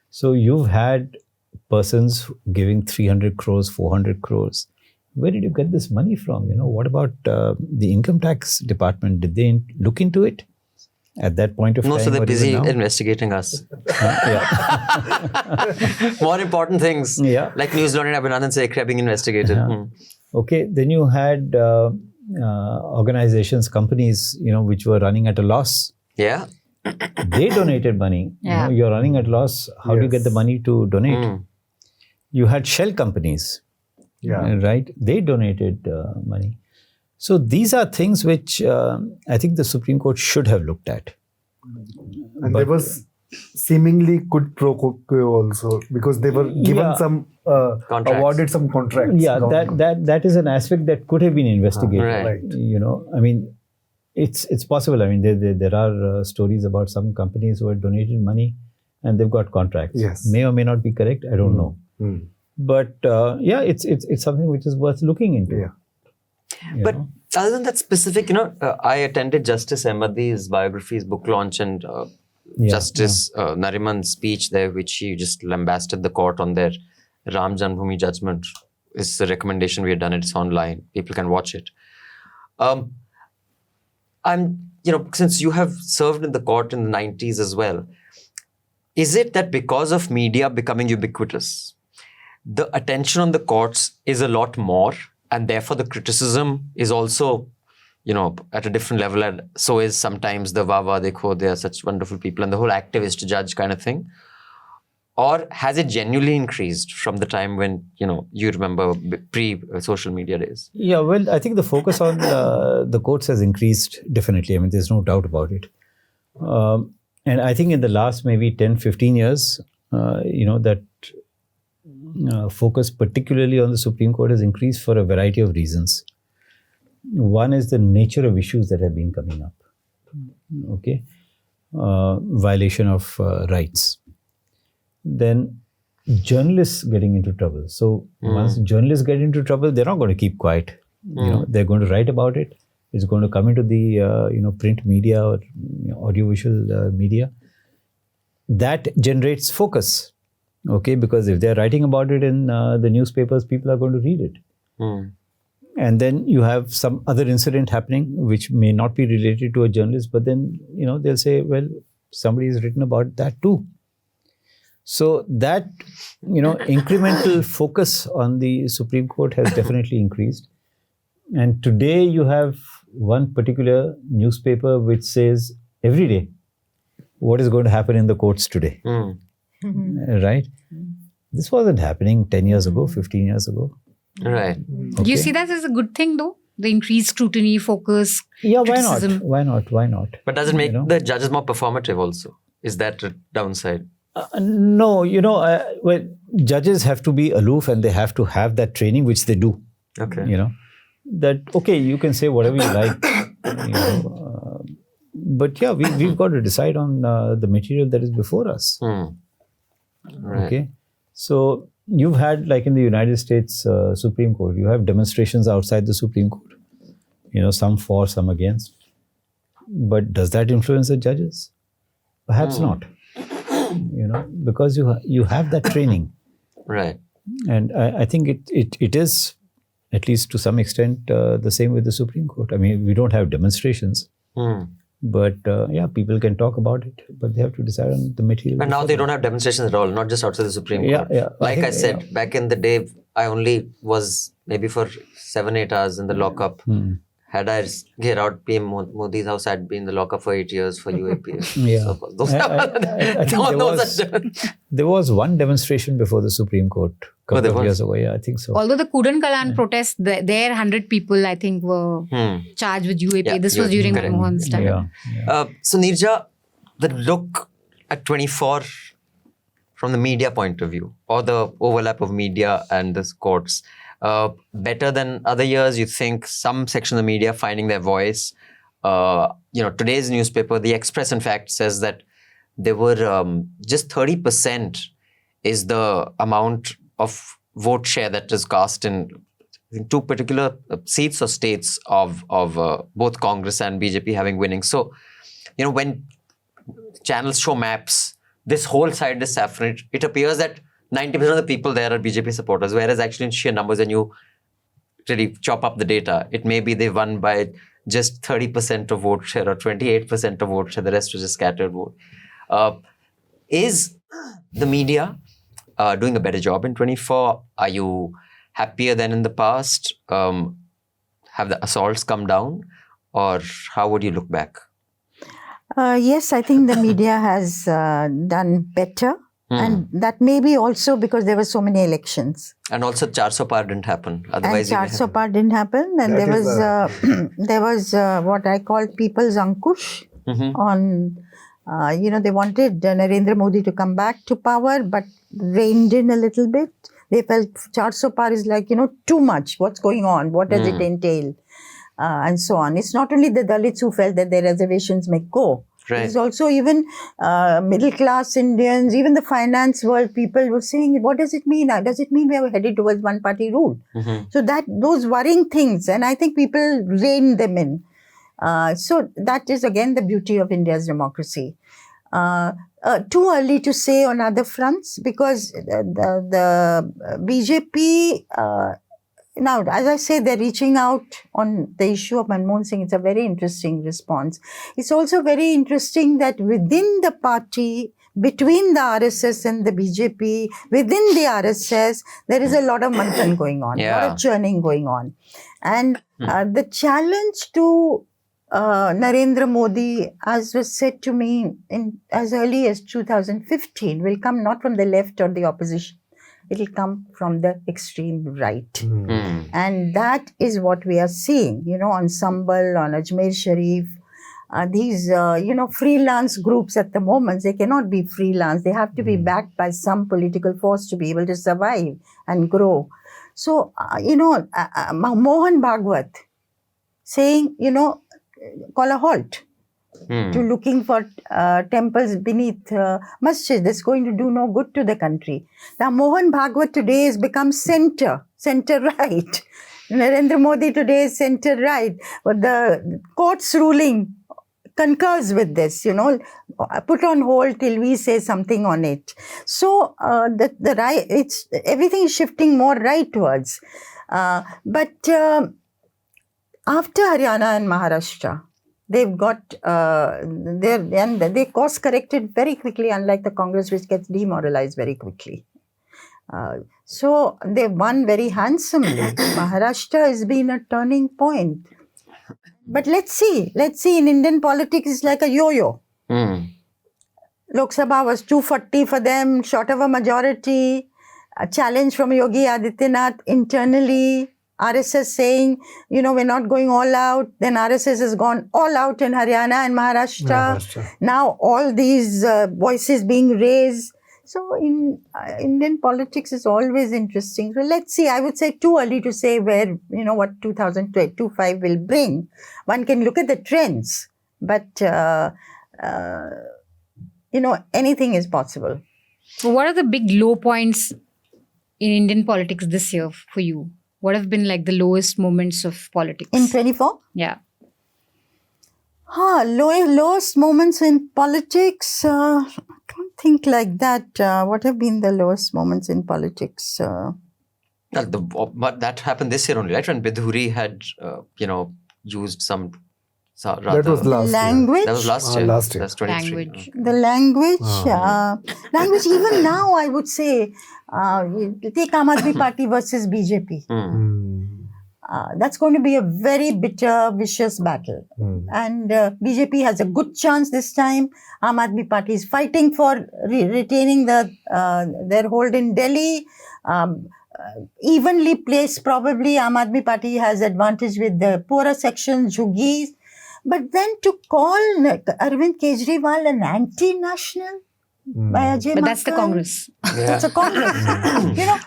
So you've had persons giving 300 crores, 400 crores. Where did you get this money from? What about the income tax department? Did they look into it at that point of time? No, so they're busy investigating us. More important things, like Newslaundry and Abhinandan Sekhri are being investigated. Okay, then you had organizations, companies, which were running at a loss. Yeah. They donated money. Yeah. You're running at loss. How do you get the money to donate? You had shell companies, right? They donated money. So these are things which I think the Supreme Court should have looked at. And there was seemingly quid pro quo also, because they were given some awarded some contracts. Yeah, that is an aspect that could have been investigated. Right. I mean, it's possible. I mean, there are stories about some companies who have donated money and they've got contracts. Yes. May or may not be correct. I don't know. But it's something which is worth looking into. Yeah. But other than that specific, I attended Justice Ahmadi's biography's book launch and Justice Nariman's speech there, which he just lambasted the court on their Ram Janmabhoomi judgment. It's a recommendation we had done. It's online. People can watch it. Since you have served in the court in the 90s as well, is it that because of media becoming ubiquitous, the attention on the courts is a lot more, and therefore the criticism is also, at a different level, and so is sometimes the Wawa Dekho, they are such wonderful people, and the whole activist judge kind of thing? Or has it genuinely increased from the time when, you remember pre-social media days? Yeah, well, I think the focus on the courts has increased, definitely. I mean, there's no doubt about it. And I think in the last maybe 10, 15 years, that focus particularly on the Supreme Court has increased for a variety of reasons. One is the nature of issues that have been coming up. Okay. Violation of rights. Then journalists getting into trouble. So once journalists get into trouble, they're not going to keep quiet. They're going to write about it. It's going to come into the print media or audiovisual media. That generates focus. Okay, because if they're writing about it in the newspapers, people are going to read it. And then you have some other incident happening which may not be related to a journalist, but then they'll say, well, somebody has written about that too. So that, incremental focus on the Supreme Court has definitely increased. And today you have one particular newspaper which says every day what is going to happen in the courts today. Right? This wasn't happening 10 years ago, 15 years ago. Right. Do you see that as a good thing though? The increased scrutiny, focus, Yeah, criticism? why not? But does it make the judges more performative also? Is that a downside? No, well, judges have to be aloof and they have to have that training, which they do. Okay. That, okay, you can say whatever you like. But yeah, we've got to decide on the material that is before us. Right. Okay. So you've had, like in the United States Supreme Court, you have demonstrations outside the Supreme Court. Some for, some against. But does that influence the judges? Perhaps not. Because you have that training. Right. And I think it is, at least to some extent, the same with the Supreme Court. I mean, we don't have demonstrations. But people can talk about it, but they have to decide on the material. And now they don't have demonstrations at all, not just outside the Supreme Court. Yeah. Like I said, back in the day, I only was maybe for 7-8 hours in the lockup. Had I get out PM Modi's house, I'd be in the lockup for 8 years for UAP. Yeah. So I think there was one demonstration before the Supreme Court a couple of years ago. Yeah, I think so. Although the Kudan Kalan protest, there 100 people, I think, were charged with UAP. Yeah, this was during correct. Manmohan's time. Yeah. So Neerja, the look at 24 from the media point of view, or the overlap of media and the courts, better than other years? You think some section of the media finding their voice? Today's newspaper, The Express, in fact, says that there were just 30% is the amount of vote share that is cast in two particular seats or states of both Congress and BJP having winning. So, when channels show maps, this whole side is saffron. It appears that 90% of the people there are BJP supporters, whereas actually in sheer numbers, when you really chop up the data, it may be they won by just 30% of vote share or 28% of vote share. The rest was just scattered vote. Is the media doing a better job in 24? Are you happier than in the past? Have the assaults come down? Or how would you look back? Yes, I think the media has done better. And that may be also because there were so many elections. And also 400 Par didn't happen. Otherwise, and 400 Par didn't happen. And there was what I call people's ankush on, they wanted Narendra Modi to come back to power, but reined in a little bit. They felt 400 Par is like, too much. What's going on? What does it entail? And so on. It's not only the Dalits who felt that their reservations may go. Right. There's also even middle class Indians, even the finance world people were saying, what does it mean? Does it mean we are headed towards one party rule? So those worrying things, and I think people rein them in. So that is again the beauty of India's democracy. Too early to say on other fronts because the BJP, now, as I say, they're reaching out on the issue of Manmohan Singh. It's a very interesting response. It's also very interesting that within the party, between the RSS and the BJP, within the RSS, there is a lot of manthan going on, a lot of churning going on. And the challenge to Narendra Modi, as was said to me as early as 2015, will come not from the left or the opposition. It will come from the extreme right. And that is what we are seeing, on Sambal, on Ajmer Sharif. These, freelance groups at the moment, they cannot be freelance. They have to be backed by some political force to be able to survive and grow. So, Mohan Bhagwat saying, call a halt to looking for temples beneath masjid. That's going to do no good to the country. Now, Mohan Bhagwat today has become center-right. Narendra Modi today is center-right. But the court's ruling concurs with this, put on hold till we say something on it. So the right, everything is shifting more rightwards. But after Haryana and Maharashtra, they've got they course corrected very quickly, unlike the Congress, which gets demoralized very quickly. So they won very handsomely. Maharashtra has been a turning point. But let's see. In Indian politics, it's like a yo-yo. Lok Sabha was 240 for them, short of a majority. A challenge from Yogi Adityanath internally. RSS saying, we're not going all out. Then RSS has gone all out in Haryana and Maharashtra. Now all these voices being raised. So in Indian politics is always interesting. So let's see. I would say too early to say where, what 2025 will bring. One can look at the trends, but, anything is possible. So what are the big low points in Indian politics this year for you? What have been like the lowest moments of politics? In 24? Yeah. Lowest moments in politics? I don't think like that. What have been the lowest moments in politics? But that happened this year only, right? When Bidhuri had, used some rather... That was last language? That was last year. Last year. That's 23. Language. The language, language even now I would say, take Aam Aadmi Party versus BJP. That's going to be a very bitter, vicious battle. And BJP has a good chance this time. Aam Aadmi Party is fighting for retaining their hold in Delhi. Evenly placed, probably Aam Aadmi Party has advantage with the poorer sections, Jhuggis. But then to call Arvind Kejriwal an anti-national by Ajay But that's the Makan, Congress. That's a Congress.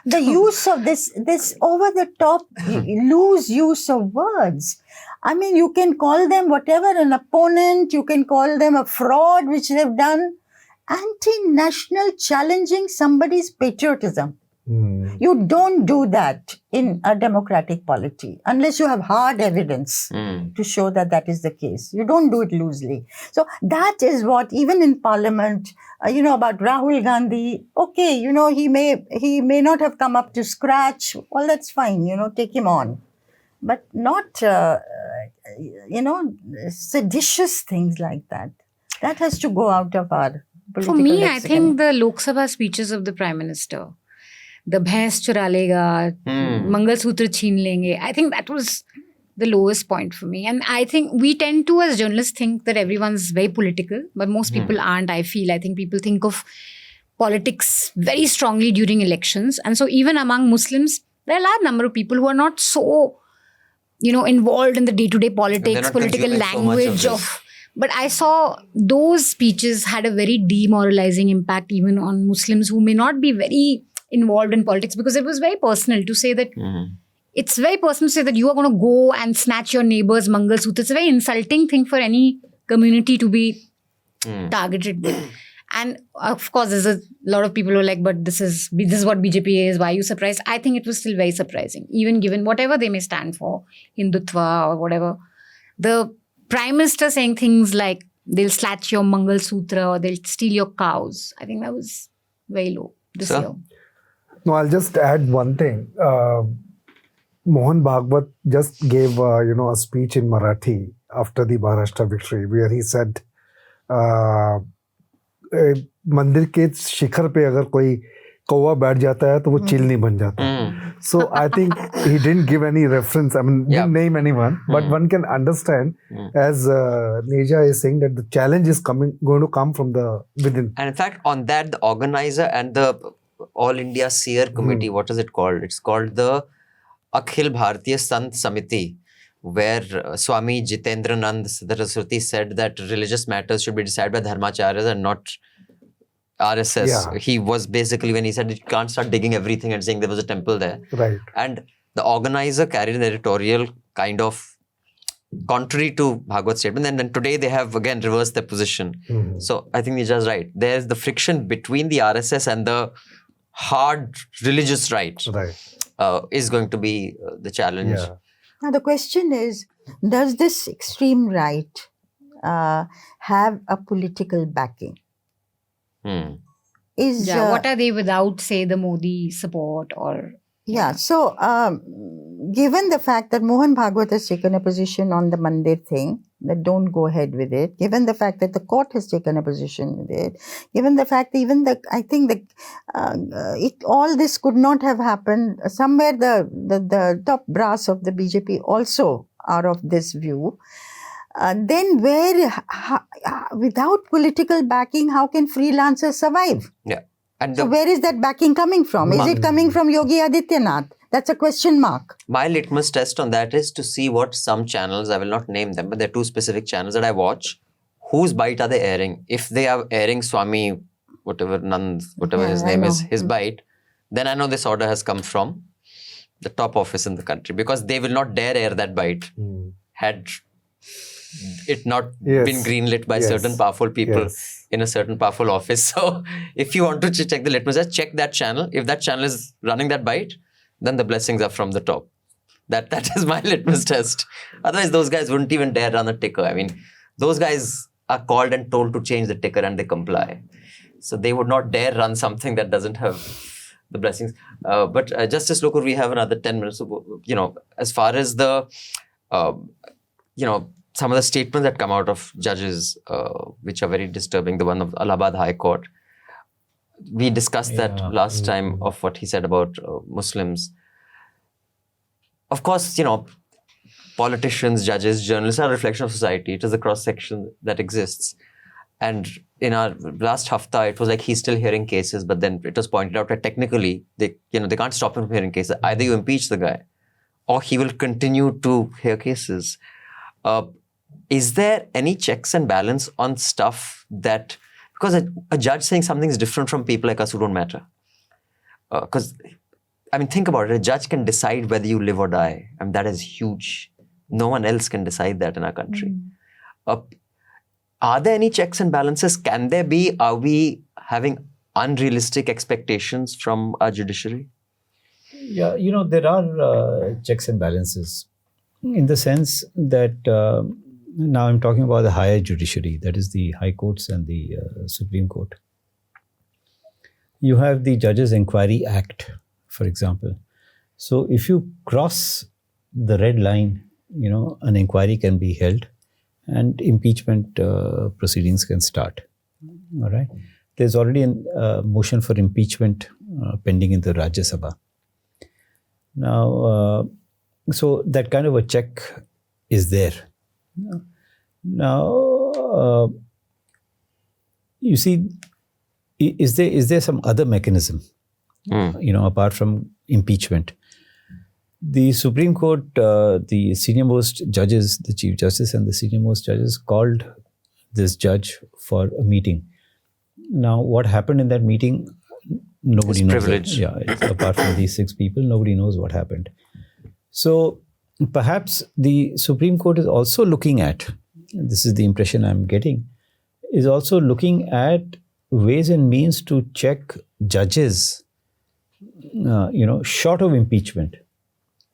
The use of this over-the-top, loose use of words. I mean, you can call them whatever, an opponent, you can call them a fraud, which they've done. Anti-national, challenging somebody's patriotism. You don't do that in a democratic polity unless you have hard evidence to show that that is the case. You don't do it loosely. So that is what, even in Parliament, about Rahul Gandhi, okay, he may not have come up to scratch. Well, that's fine, take him on. But not, seditious things like that. That has to go out of our political For me, lexicon. I think the Lok Sabha speeches of the Prime Minister, the bhains chura lega, Mangal Sutra chheen lenge, I think that was the lowest point for me. And I think we tend to, as journalists, think that everyone's very political, but most people aren't, I feel. I think people think of politics very strongly during elections. And so even among Muslims, there are a large number of people who are not so, involved in the day-to-day politics, political language of... But I saw those speeches had a very demoralizing impact even on Muslims who may not be very involved in politics, because it was very personal to say that it's very personal to say that you are going to go and snatch your neighbor's Mangal Sutra. It's a very insulting thing for any community to be targeted with. And of course, there's a lot of people who are like, but this is what BJP is. Why are you surprised? I think it was still very surprising, even given whatever they may stand for, Hindutva or whatever. The Prime Minister saying things like they'll snatch your Mangal Sutra or they'll steal your cows. I think that was very low this year. No, I'll just add one thing. Mohan Bhagwat just gave a speech in Marathi after the Maharashtra victory, where he said, मंदिर के शिखर पे अगर कोई कौवा बैठ जाता है तो वो चिल नहीं बन जाता. So I think he didn't give any reference. I mean, didn't name anyone, but one can understand as Neerja is saying that the challenge is going to come from the within. And in fact, on that, the organizer and the All India Seer Committee, what is it called? It's called the Akhil Bharatiya Sant Samiti, where Swami Jitendranand Saraswati said that religious matters should be decided by dharmacharyas and not RSS. Yeah. He was basically, when he said you can't start digging everything and saying there was a temple there. Right. And the organizer carried an editorial kind of contrary to Bhagwat's statement. And then today they have again reversed their position. So I think Neerja is right. There's the friction between the RSS and the hard religious right. Is going to be the challenge. Yeah. Now the question is, does this extreme right have a political backing? What are they without, say, the Modi support or... Yeah, so given the fact that Mohan Bhagwat has taken a position on the Mandir thing, that don't go ahead with it, given the fact that the court has taken a position with it, given the fact that even I think that all this could not have happened, somewhere the top brass of the BJP also are of this view, then without political backing, how can freelancers survive? Yeah. And so where is that backing coming from? Is it coming from Yogi Adityanath? That's a question mark. My litmus test on that is to see what some channels, I will not name them, but there are two specific channels that I watch. Whose bite are they airing? If they are airing Swami, whatever his name is, his bite, then I know this order has come from the top office in the country, because they will not dare air that bite had it not been greenlit by certain powerful people in a certain powerful office. So if you want to check the litmus test, check that channel. If that channel is running that bite, then the blessings are from the top. That is my litmus test. Otherwise, those guys wouldn't even dare run a ticker. I mean, those guys are called and told to change the ticker and they comply. So they would not dare run something that doesn't have the blessings. But Justice Lokur, we have another 10 minutes. So, as far as the, some of the statements that come out of judges, which are very disturbing, the one of Allahabad High Court, we discussed that last time of what he said about Muslims. Of course, politicians, judges, journalists are a reflection of society. It is a cross-section that exists. And in our last Hafta, it was like he's still hearing cases, but then it was pointed out that technically, they can't stop him from hearing cases. Either you impeach the guy, or he will continue to hear cases. Is there any checks and balance on stuff that, because a judge saying something is different from people like us who don't matter? Because, think about it, a judge can decide whether you live or die. That is huge. No one else can decide that in our country. Are there any checks and balances? Can there be? Are we having unrealistic expectations from our judiciary? Yeah, there are checks and balances in the sense that now I'm talking about the higher judiciary, that is the high courts and the Supreme Court. You have the Judges Inquiry Act, for example. So if you cross the red line, an inquiry can be held and impeachment proceedings can start. All right. There's already a motion for impeachment pending in the Rajya Sabha. Now, so that kind of a check is there. Now, you see, is there some other mechanism, apart from impeachment? The Supreme Court, the senior-most judges, the Chief Justice and the senior-most judges called this judge for a meeting. Now, what happened in that meeting, nobody knows. Privilege. Apart from these 6 people, nobody knows what happened. So, perhaps the Supreme Court is also looking at, this is the impression I'm getting, is also looking at ways and means to check judges, short of impeachment.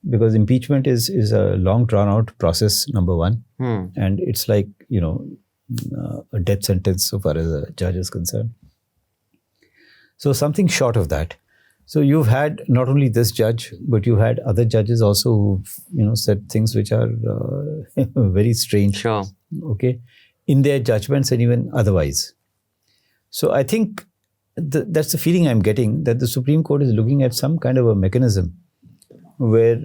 Because impeachment is a long drawn out process, number one. And it's like, a death sentence so far as a judge is concerned. So something short of that. So you've had not only this judge, but you had other judges also who've, said things which are very strange. Sure. Okay. In their judgments and even otherwise. So I think that's the feeling I'm getting, that the Supreme Court is looking at some kind of a mechanism where,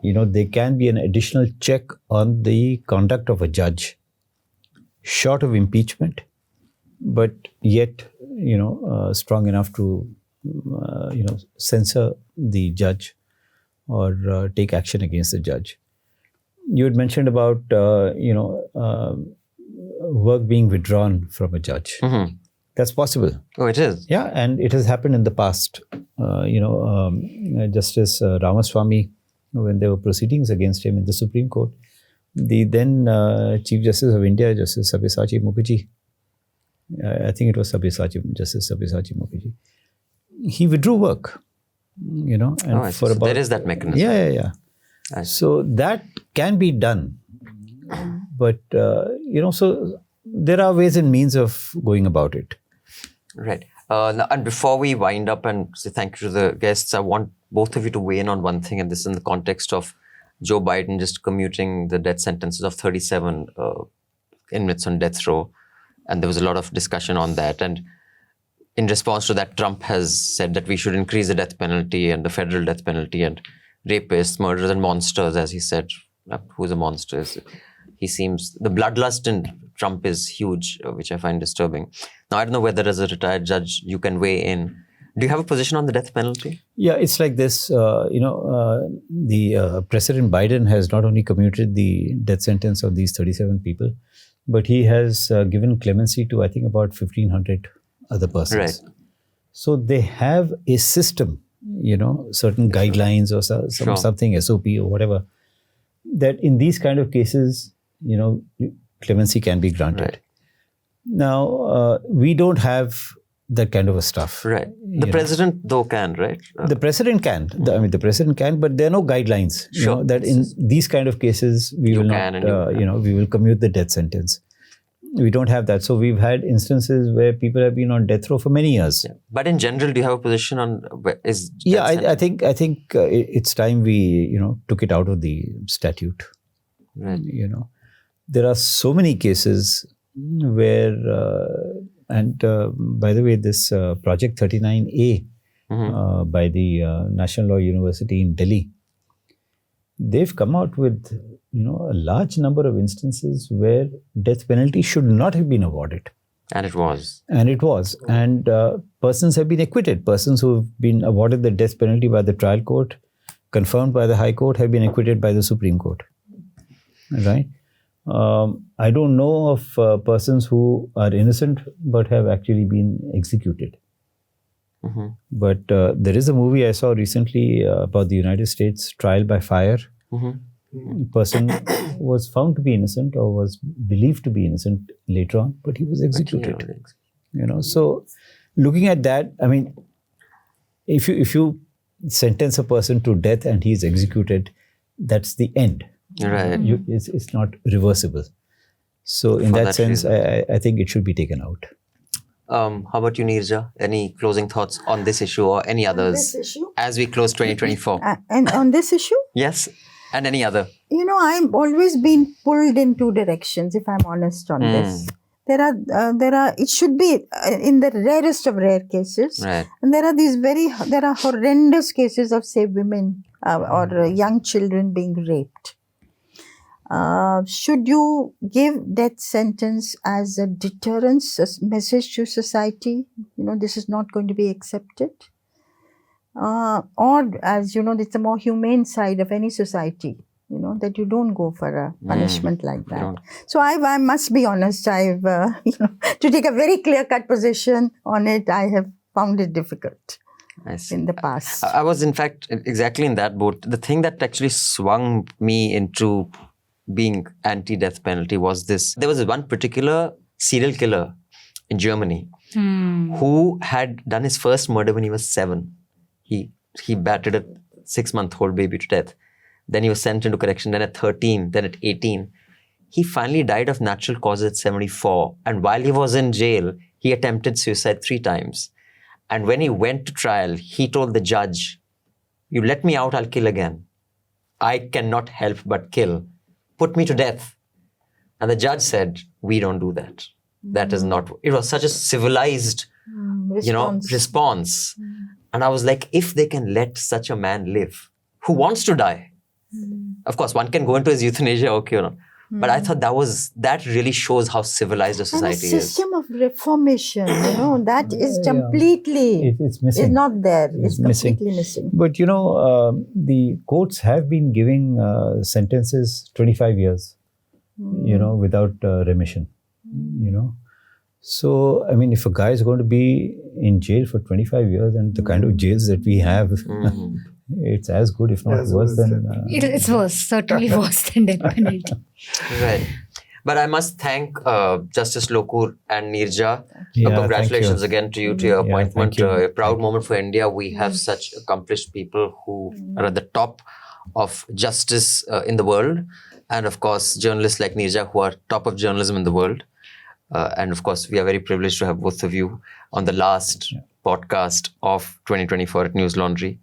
there can be an additional check on the conduct of a judge, short of impeachment, but yet, strong enough to, censor the judge or take action against the judge. You had mentioned about, work being withdrawn from a judge. Mm-hmm. That's possible. Oh, it is? Yeah, and it has happened in the past. Justice Ramaswamy, when there were proceedings against him in the Supreme Court, the then Chief Justice of India, Justice Sabyasachi Mukherjee, I think it was Justice Sabyasachi Mukherjee, he withdrew work, and so there is that mechanism. Yeah. So that can be done. But, so there are ways and means of going about it. Right. Now, and before we wind up and say thank you to the guests, I want both of you to weigh in on one thing, and this is in the context of Joe Biden just commuting the death sentences of 37 inmates on death row. And there was a lot of discussion on that. And in response to that, Trump has said that we should increase the death penalty and the federal death penalty, and rapists, murderers, and monsters, as he said. Who's a monster? He seems, the bloodlust in Trump is huge, which I find disturbing. Now, I don't know whether as a retired judge, you can weigh in. Do you have a position on the death penalty? Yeah, it's like this. President Biden has not only commuted the death sentence of these 37 people, but he has given clemency to, I think, about 1,500 other persons. Right. So they have a system, certain guidelines or something, SOP or whatever, that in these kind of cases, clemency can be granted. Right. Now, we don't have that kind of a stuff. Right. The president, though, can, right? The president can. The president can, but there are no guidelines. That in these kind of cases, we will commute the death sentence. We don't have that. So we've had instances where people have been on death row for many years. Yeah. But in general, do you have a position on I think it's time we took it out of the statute. Right. There are so many cases where, by the way, this Project 39A by the National Law University in Delhi, they've come out with a large number of instances where death penalty should not have been awarded. And it was. And persons have been acquitted. Persons who have been awarded the death penalty by the trial court, confirmed by the High Court, have been acquitted by the Supreme Court. Right? I don't know of persons who are innocent but have actually been executed. Mm-hmm. But there is a movie I saw recently about the United States trial by fire. Mm-hmm. Person was found to be innocent or was believed to be innocent later on, but he was executed. So looking at that, I mean, if you sentence a person to death and he is executed, that's the end. Right. It's not reversible. So in that sense, I think it should be taken out. How about you, Neerja? Any closing thoughts on this issue or any others? This issue? As we close 2024. And on this issue? Yes. And any other? I've always been pulled in two directions, if I'm honest on this. There are, it should be in the rarest of rare cases. Right. And there are horrendous cases of, say, women or young children being raped. Should you give death sentence as a deterrence, a message to society? This is not going to be accepted. Or as it's a more humane side of any society, that you don't go for a punishment like that. So I must be honest, I've, to take a very clear-cut position on it, I have found it difficult in the past. I was, in fact, exactly in that boat. The thing that actually swung me into being anti-death penalty was this. There was one particular serial killer in Germany who had done his first murder when he was 7. He battered a 6-month-old baby to death. Then he was sent into correction, then at 13, then at 18. He finally died of natural causes at 74. And while he was in jail, he attempted suicide 3 times. And when he went to trial, he told the judge, "You let me out, I'll kill again. I cannot help but kill. Put me to death." And the judge said, "We don't do that." that is not, it was such a civilized, response. And I was like, if they can let such a man live, who wants to die? Of course, one can go into his euthanasia, okay or not. But I thought that really shows how civilized a society and a is. system of reformation, that is completely, it's missing. It's not there. It's missing. completely missing. But the courts have been giving sentences 25 years, without remission, So, I mean, if a guy is going to be in jail for 25 years and the kind of jails that we have, it's as good, if not worse than... It's worse, certainly worse than death penalty. Right. But I must thank Justice Lokur and Neerja. Yeah, congratulations thank you. again to you, to your appointment. thank you. A proud moment for India. We have such accomplished people who are at the top of justice in the world. And of course, journalists like Neerja who are top of journalism in the world. And of course, we are very privileged to have both of you on the last podcast of 2024 at Newslaundry.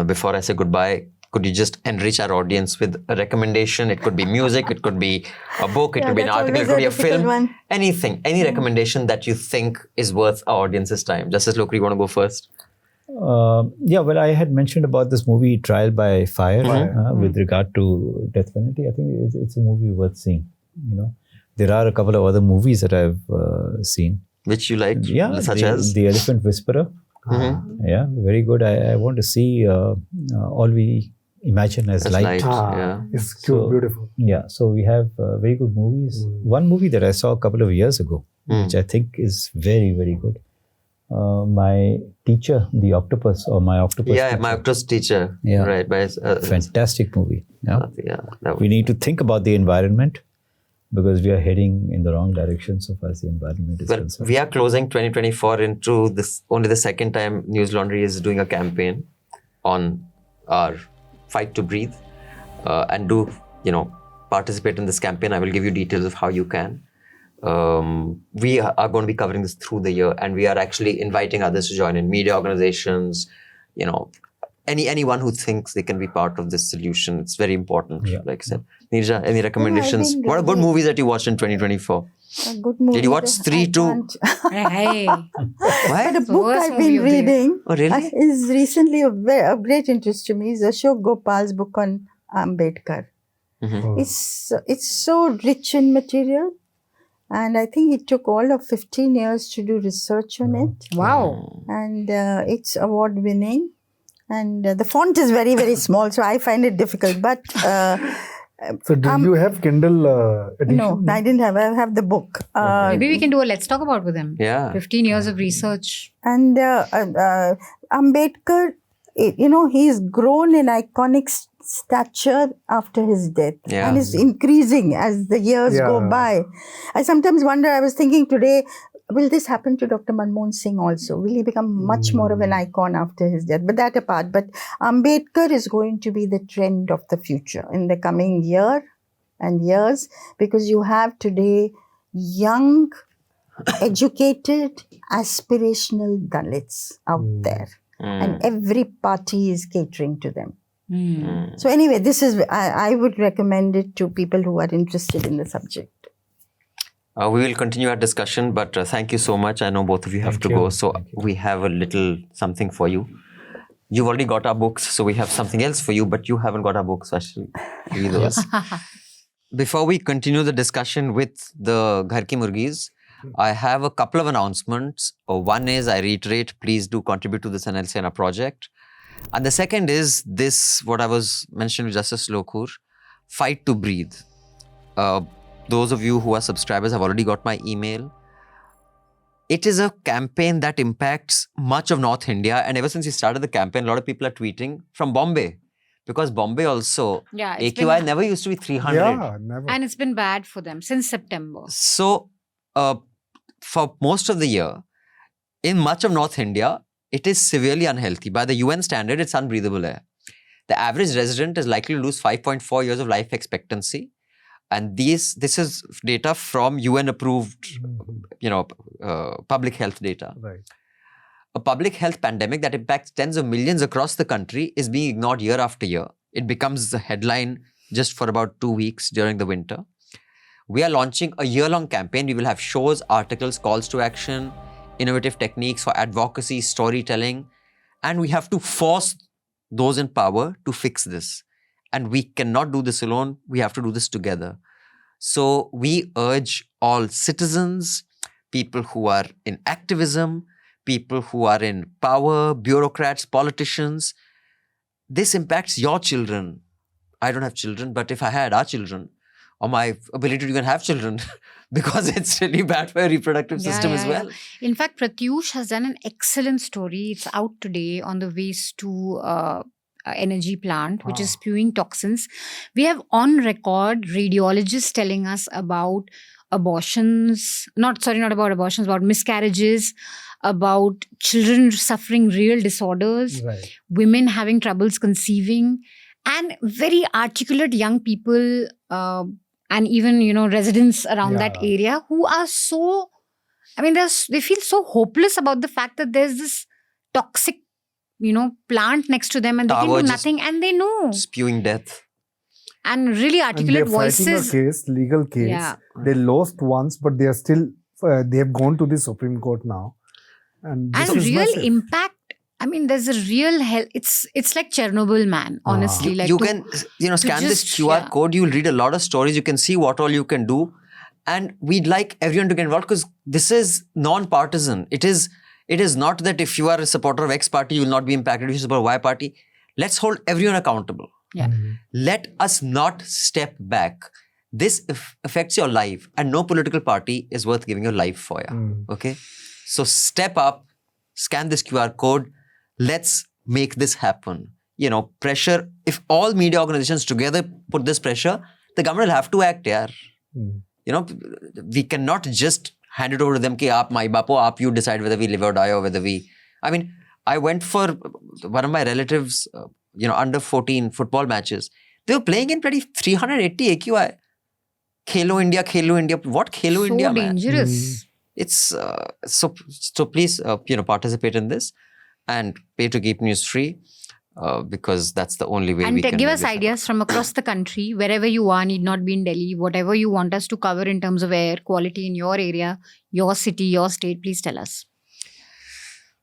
Before I say goodbye, could you just enrich our audience with a recommendation? It could be music, it could be a book, it could be an article, it could be a film, anything, any recommendation that you think is worth our audience's time. Justice Lokur, you want to go first? Well, I had mentioned about this movie Trial by Fire with regard to death penalty. I think it's a movie worth seeing. There are a couple of other movies that I've seen. Which you liked, such as? The Elephant Whisperer. Yeah, very good. I want to see All We Imagine as Light. It's cute, beautiful. Yeah, so we have very good movies. One movie that I saw a couple of years ago, which I think is very, very good. My Teacher, The Octopus, or My Octopus Yeah, Teacher. My Octopus Teacher. Yeah. Right. By, Fantastic movie. Yeah. We we need to think about the environment because we are heading in the wrong direction so far as the environment is concerned. We are closing 2024 into this, only the second time Newslaundry is doing a campaign on our fight to breathe. And do, participate in this campaign. I will give you details of how you can. We are going to be covering this through the year, and we are actually inviting others to join in, media organizations, anyone who thinks they can be part of this solution. It's very important, like I said. Neerja, any recommendations? What are good movies that you watched in 2024 A good movie. Did you watch Stree too? Hey. But a It's the book worst I've movie been of the year. reading Oh, really? is recently of great interest to me. Is Ashok Gopal's book on Ambedkar. Mhm. It's so rich in material, and I think it took all of 15 years to do research on it. Wow. And it's award winning, and the font is very, very small, so I find it difficult. But So do you have Kindle edition? no, I didn't have. I have the book. Maybe we can do a Let's Talk About with him. Yeah. 15 years of research. And Ambedkar, he's grown in iconic stature after his death, Yeah. and is increasing as the years go Yeah. by. I sometimes wonder, I was thinking today, will this happen to Dr Manmohan Singh also? Will he become much more of an icon after his death? But that apart, but Ambedkar is going to be the trend of the future in the coming year and years, because you have today young, educated, aspirational Dalits out there, and every party is catering to them. So anyway, this is, I would recommend it to people who are interested in the subject. We will continue our discussion, but thank you so much. I know both of you have Thank to you. go, so we have a little something for you. You've already got our books, so we have something else for you, but you haven't got our books, so I shall give you those. Before we continue the discussion with the Ghar Ki Murgis, I have a couple of announcements. One is, I reiterate, please do contribute to the Sena project. And the second is this, what I was mentioning with Justice Lokur, Fight to Breathe. Those of you who are subscribers have already got my email. It is a campaign that impacts much of North India. And ever since we started the campaign, a lot of people are tweeting from Bombay. Because Bombay also, Yeah, it's AQI been- never used to be 300. Yeah, never. And it's been bad for them since September. So, for most of the year, in much of North India, it is severely unhealthy. By the UN standard, it's unbreathable air. The average resident is likely to lose 5.4 years of life expectancy. And this is data from UN-approved, public health data. Right. A public health pandemic that impacts tens of millions across the country is being ignored year after year. It becomes the headline just for about 2 weeks during the winter. We are launching a year-long campaign. We will have shows, articles, calls to action, innovative techniques for advocacy, storytelling, and we have to force those in power to fix this. And we cannot do this alone. We have to do this together. So we urge all citizens, people who are in activism, people who are in power, bureaucrats, politicians. This impacts your children. I don't have children, but if I had our children, or my ability to even have children, because it's really bad for your reproductive system as well. In fact, Pratyush has done an excellent story. It's out today on the waste to energy plant, which is spewing toxins. We have on record radiologists telling us about abortions, not about abortions, about miscarriages, about children suffering real disorders, women having troubles conceiving, and very articulate young people and even, residents around that area who are so, they feel so hopeless about the fact that there's this toxic, plant next to them and they can do nothing, and they know. Spewing death. And really articulate voices. Fighting a case, legal case. Yeah. They lost once, but they are still, they have gone to the Supreme Court now. And real massive impact. There's a real hell. It's like Chernobyl, man, honestly. You can, scan this QR code. You'll read a lot of stories. You can see what all you can do. And we'd like everyone to get involved because this is non-partisan. It is not that if you are a supporter of X party, you will not be impacted. If you support Y party, let's hold everyone accountable. Yeah. Let us not step back. This affects your life, and no political party is worth giving your life for. Okay? So step up, scan this QR code. Let's make this happen. Pressure. If all media organizations together put this pressure, the government will have to act. We cannot just hand it over to them. Ki aap mai bapo, aap you decide whether we live or die or whether we. I went for one of my relatives, under 14 football matches. They were playing in 380 AQI. Khelo India. What Khelo India, man? So dangerous. It's so please participate in this and pay to keep news free because that's the only way we can. And give us ideas from across the country, wherever you are, need not be in Delhi, whatever you want us to cover in terms of air quality in your area, your city, your state, please tell us.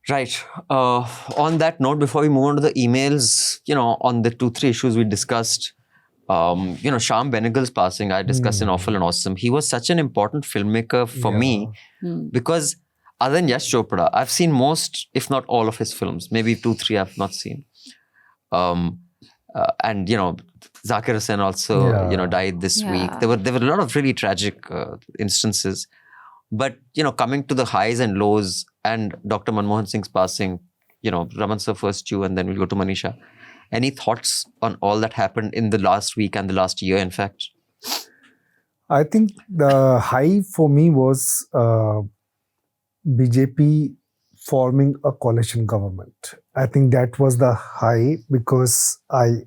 Right. On that note, before we move on to the emails, on the 2-3 issues we discussed, Shyam Benegal's passing, I discussed in Awful and Awesome. He was such an important filmmaker for me because other than Yash Chopra, I've seen most, if not all of his films. Maybe 2-3 I've not seen. And, Zakir Hussain also, died this week. There were a lot of really tragic instances. But, coming to the highs and lows and Dr. Manmohan Singh's passing, Raman sir first you and then we'll go to Manisha. Any thoughts on all that happened in the last week and the last year, in fact? I think the high for me was BJP forming a coalition government. I think that was the high because I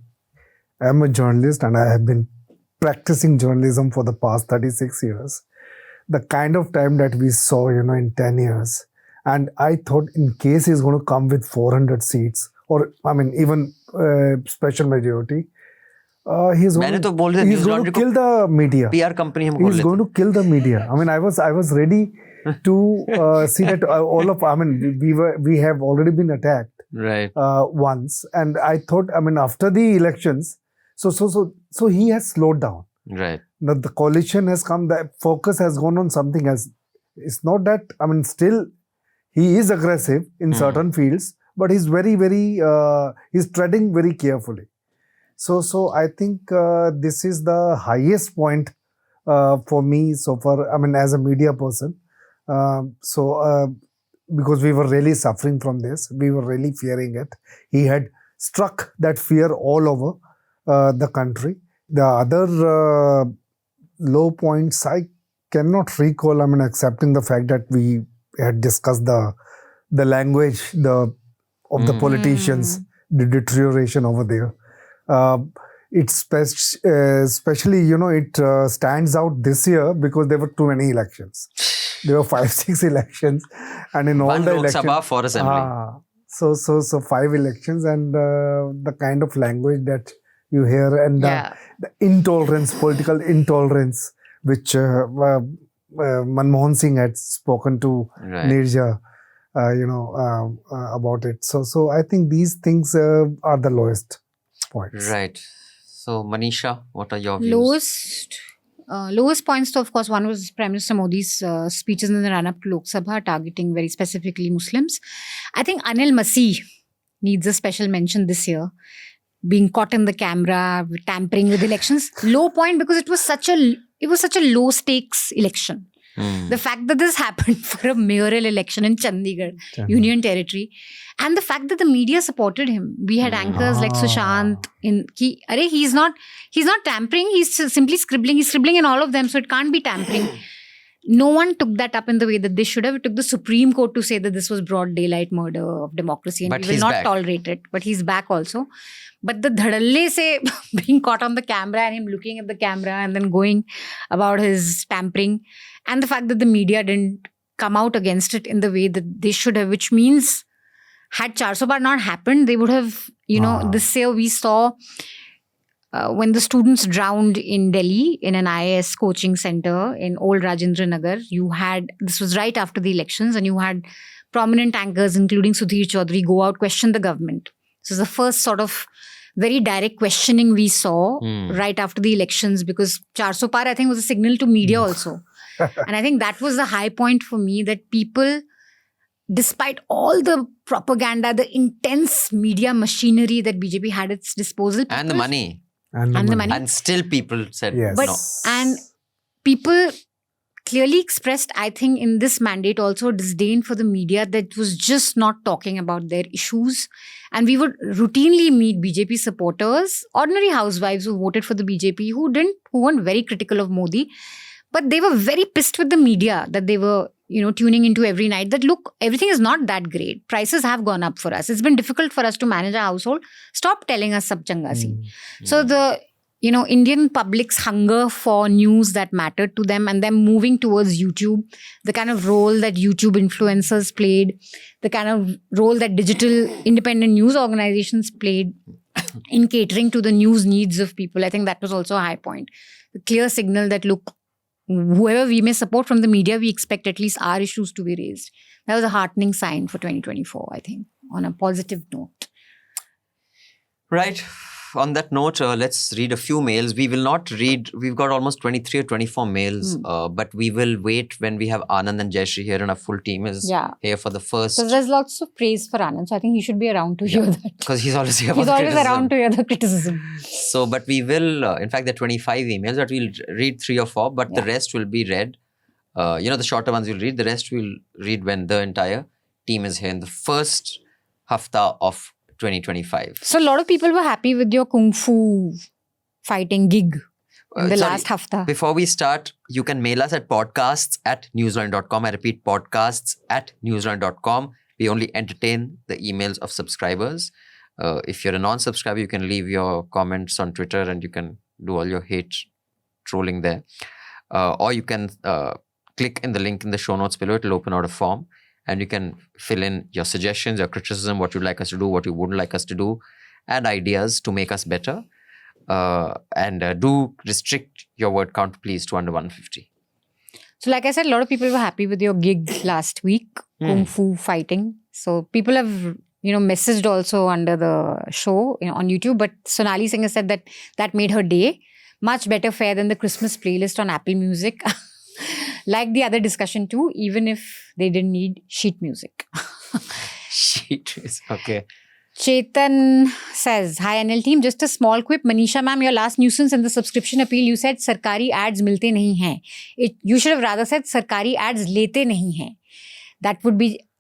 am a journalist and I have been practicing journalism for the past 36 years. The kind of time that we saw, in 10 years. And I thought in case he's going to come with 400 seats or, even special majority, he's going to kill the media. PR company he's going to kill the media. I was ready to see that all of, we have already been attacked once. And I thought, after the elections, so he has slowed down. Right. The coalition has come, the focus has gone on something else. It's not that, still he is aggressive in certain fields, but he's very, very, he's treading very carefully. So I think this is the highest point for me so far, as a media person. Because we were really suffering from this, we were really fearing it. He had struck that fear all over the country. The other low points, I cannot recall, accepting the fact that we had discussed the language of the politicians, the deterioration over there. It's especially, it stands out this year because there were too many elections. There were 5-6 elections, and in all the elections, Sabha for assembly. So 5 elections, and the kind of language that you hear, and the intolerance, political intolerance, which Manmohan Singh had spoken to Right. Neerja, about it. So I think these things are the lowest points. Right. So, Manisha, what are your views? Lowest points, though, of course, one was Prime Minister Modi's speeches in the run-up to Lok Sabha, targeting very specifically Muslims. I think Anil Masih needs a special mention this year, being caught in the camera, tampering with elections. Low point because it was such a low stakes election. The fact that this happened for a mayoral election in Chandigarh, Union Territory, and the fact that the media supported him. We had anchors like Sushant he's not tampering, he's simply scribbling. He's scribbling in all of them, so it can't be tampering. No one took that up in the way that they should have. It took the Supreme Court to say that this was broad daylight murder of democracy and But we will he's not back. tolerate it. But he's back also. But the dhadalle se being caught on the camera and him looking at the camera and then going about his tampering, and the fact that the media didn't come out against it in the way that they should have, which means had 400 bar not happened, they would have, this year we saw when the students drowned in Delhi in an IAS coaching center in old Rajendra Nagar, this was right after the elections, and you had prominent anchors including Sudhir Chaudhary go out, question the government. So it's the first sort of very direct questioning we saw right after the elections, because 400 par, I think, was a signal to media also. And I think that was the high point for me, that people, despite all the propaganda, the intense media machinery that BJP had at its disposal. And the money. And the money. And still people said Yes. But, no. and people clearly expressed, I think, in this mandate also disdain for the media that was just not talking about their issues. And we would routinely meet BJP supporters, ordinary housewives who voted for the BJP, who weren't very critical of Modi, but they were very pissed with the media that they were, tuning into every night, that look, everything is not that great. Prices have gone up for us. It's been difficult for us to manage our household. Stop telling us sab changa si. So the Indian public's hunger for news that mattered to them, and them moving towards YouTube, the kind of role that YouTube influencers played, the kind of role that digital independent news organizations played in catering to the news needs of people. I think that was also a high point. The clear signal that, look, whoever we may support from the media, we expect at least our issues to be raised. That was a heartening sign for 2024, I think, on a positive note. Right. On that note, let's read a few mails. We will not read, we've got almost 23 or 24 mails, but we will wait when we have Anand and Jayashree here and our full team is here for the first. So there's lots of praise for Anand, so I think he should be around to hear that. Because he's always here He's always around to hear the criticism. So, but we will, in fact, there are 25 emails, but we'll read 3 or 4, but the rest will be read. The shorter ones we'll read, the rest we'll read when the entire team is here in the first hafta of 2025. So a lot of people were happy with your kung fu fighting gig in the last hafta. Before we start, you can mail us at podcasts@newslaundry.com. I repeat, podcasts@newslaundry.com. We only entertain the emails of subscribers. If you're a non-subscriber, you can leave your comments on Twitter and you can do all your hate trolling there. Or you can click in the link in the show notes below. It will open out a form. And you can fill in your suggestions, your criticism, what you'd like us to do, what you wouldn't like us to do, and ideas to make us better. And do restrict your word count, please, to under 150. So like I said, a lot of people were happy with your gig last week, kung fu fighting. So people have, messaged also under the show on YouTube. But Sonali Singh has said that made her day. Much better fare than the Christmas playlist on Apple Music. Like the other discussion too, even if they didn't need sheet music. Sheet is okay. Chetan says, hi Anil team, just a small quip. Manisha ma'am, your last nuisance in the subscription appeal, you said sarkari ads milte nahi hain. You should have rather said sarkari ads lete nahi hain.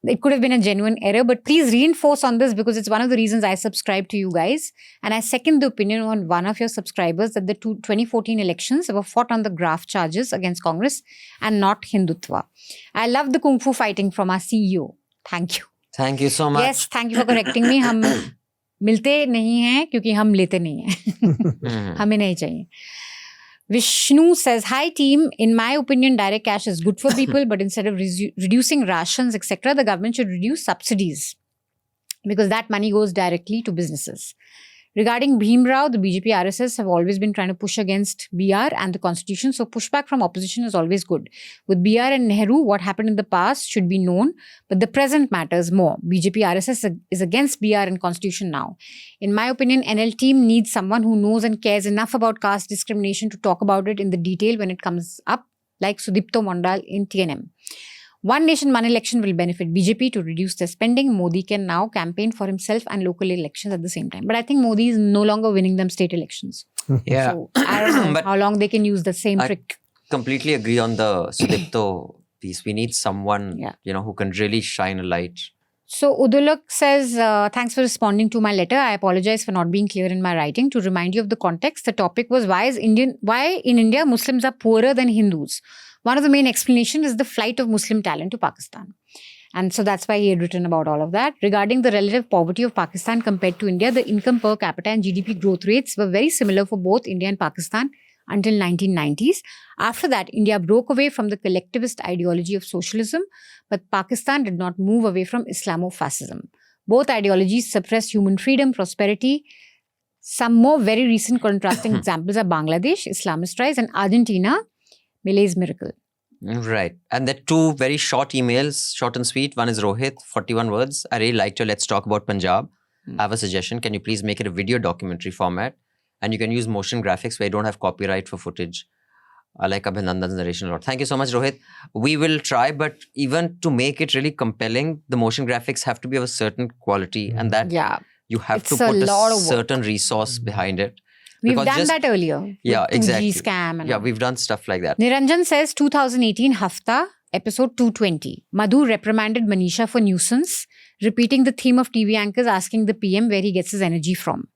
It could have been a genuine error, but please reinforce on this because it's one of the reasons I subscribe to you guys. And I second the opinion on one of your subscribers that the 2014 elections were fought on the graft charges against Congress and not Hindutva. I love the kung fu fighting from our CEO. Thank you. Thank you so much. Yes, thank you for correcting me. हम मिलते नहीं हैं क्योंकि हम लेते नहीं हैं. हमें नहीं चाहिए. Vishnu says, hi team, in my opinion, direct cash is good for people, but instead of reducing rations, etc., the government should reduce subsidies because that money goes directly to businesses. Regarding Bhim Rao, the BJP RSS have always been trying to push against BR and the constitution, so pushback from opposition is always good. With BR and Nehru, what happened in the past should be known, but the present matters more. BJP RSS is against BR and constitution now. In my opinion, NL team needs someone who knows and cares enough about caste discrimination to talk about it in the detail when it comes up, like Sudipto Mondal in TNM. One nation, one election will benefit BJP to reduce their spending. Modi can now campaign for himself and local elections at the same time. But I think Modi is no longer winning them state elections. Yeah. So I don't know But how long they can use the same I trick. completely agree on the Sudipto piece. We need someone, Yeah. who can really shine a light. So Udulak says, thanks for responding to my letter. I apologize for not being clear in my writing. To remind you of the context, the topic was why in India Muslims are poorer than Hindus. One of the main explanations is the flight of Muslim talent to Pakistan. And so that's why he had written about all of that. Regarding the relative poverty of Pakistan compared to India, the income per capita and GDP growth rates were very similar for both India and Pakistan until 1990s. After that, India broke away from the collectivist ideology of socialism, but Pakistan did not move away from Islamofascism. Both ideologies suppress human freedom, prosperity. Some more very recent contrasting examples are Bangladesh, Islamist rise, and Argentina, Milei's miracle. Right. And there are two very short emails, short and sweet. One is Rohit, 41 words. I really liked your Let's Talk About Punjab. I have a suggestion. Can you please make it a video documentary format? And you can use motion graphics where you don't have copyright for footage. I like Abhinandan's narration a lot. Thank you so much, Rohit. We will try, but even to make it really compelling, the motion graphics have to be of a certain quality, and that you have It's to a put lot a of work. certain resource behind it. We've Because done that earlier. Yeah, with 2G exactly. scam. And Yeah, we've done stuff like that. Niranjan says 2018 Hafta, episode 220. Madhu reprimanded Manisha for nuisance, repeating the theme of TV anchors asking the PM where he gets his energy from.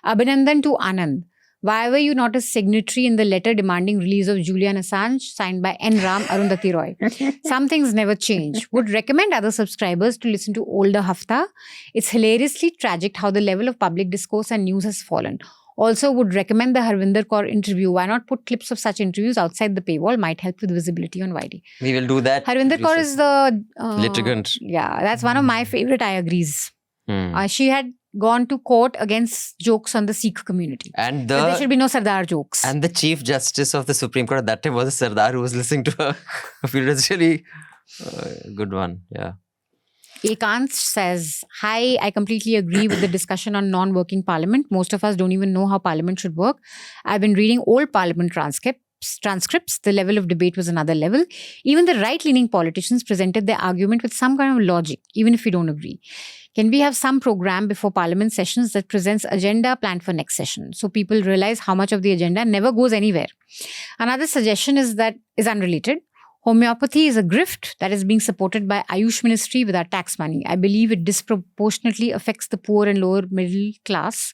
Abhinandan to Anand. Why were you not a signatory in the letter demanding release of Julian Assange signed by N. Ram Arundhati Roy? Some things never change. Would recommend other subscribers to listen to older Hafta. It's hilariously tragic how the level of public discourse and news has fallen. Also would recommend the Harvinder Kaur interview. Why not put clips of such interviews outside the paywall? Might help with visibility on YD. We will do that. Harvinder Kaur is the... litigant. Yeah, that's one of my favorite I agrees. Hmm. She had gone to court against jokes on the Sikh community. And That there should be no Sardar jokes. And the Chief Justice of the Supreme Court at that time was a Sardar who was listening to her. I feel it's really a good one. Yeah. Ekant says, hi, I completely agree with the discussion on non-working parliament. Most of us don't even know how parliament should work. I've been reading old parliament transcripts. The level of debate was another level. Even the right-leaning politicians presented their argument with some kind of logic, even if we don't agree. Can we have some program before parliament sessions that presents agenda planned for next session so people realize how much of the agenda never goes anywhere? Another suggestion is unrelated. Homeopathy is a grift that is being supported by Ayush Ministry with our tax money. I believe it disproportionately affects the poor and lower middle class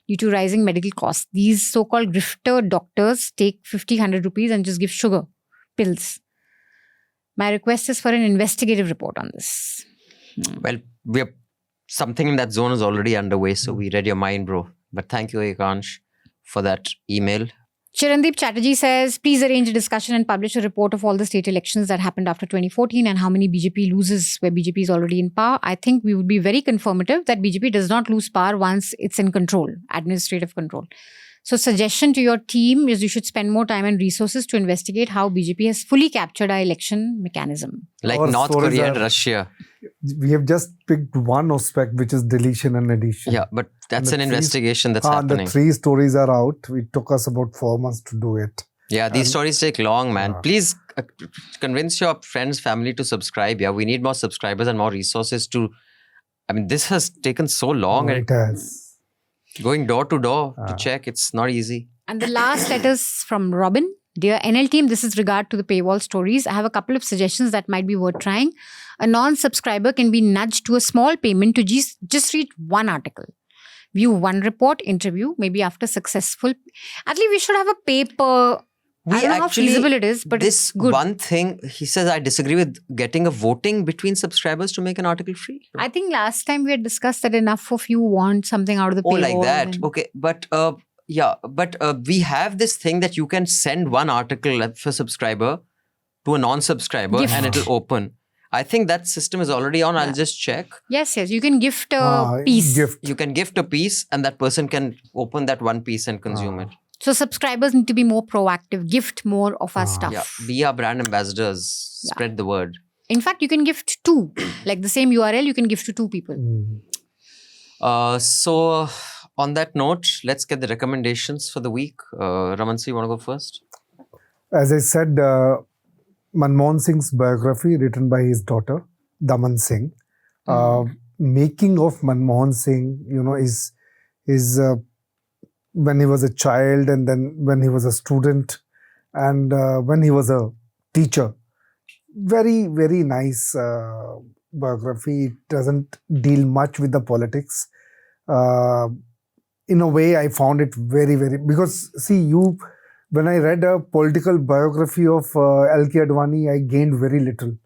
due to rising medical costs. These so-called grifter doctors take 50-100 rupees and just give sugar pills. My request is for an investigative report on this. Well, something in that zone is already underway, so we read your mind, bro. But thank you, Ekansh, for that email. Chirandeep Chatterjee says, please arrange a discussion and publish a report of all the state elections that happened after 2014 and how many BJP loses where BJP is already in power. I think we would be very confirmative that BJP does not lose power once it's in control, administrative control. So suggestion to your team is you should spend more time and resources to investigate how BJP has fully captured our election mechanism. Like Our North stories Korea and are- Russia. We have just picked one aspect, which is deletion and addition. Yeah, but that's And an the investigation that's The happening. 3 stories are out. It took us about 4 months to do it. Yeah, these stories take long, man. Yeah. Please convince your friends, family to subscribe. Yeah, we need more subscribers and more resources to... I mean, this has taken so long. It And has. going door to door to Ah. check, it's not easy. And the last letter is from Robin. Dear NL team, this is regard to the paywall stories. I have a couple of suggestions that might be worth trying. A non-subscriber can be nudged to a small payment to just read one article. View one report, interview, maybe after successful. At least we should have a paper. I don't know how feasible it is, but this it's good. one thing, he says, I disagree with getting a voting between subscribers to make an article free. I think last time we had discussed that enough of you want something out of the Oh, paywall. like that. and- Okay, but we have this thing that you can send one article for subscriber to a non-subscriber Gift. and it'll open. I think that system is already on. I'll just check. Yes. You can gift a piece. You can gift a piece and that person can open that one piece and consume it. So subscribers need to be more proactive. Gift more of our stuff. Yeah, be our brand ambassadors. Spread the word. In fact, you can gift 2. Like the same URL, you can gift to 2 people. So on that note, let's get the recommendations for the week. Raman, you want to go first? As I said, Manmohan Singh's biography written by his daughter, Daman Singh. Making of Manmohan Singh, is when he was a child and then when he was a student and when he was a teacher. Very, very nice biography. It doesn't deal much with the politics. In a way, I found it very, very... Because, when I read a political biography of L.K. Advani, I gained very little.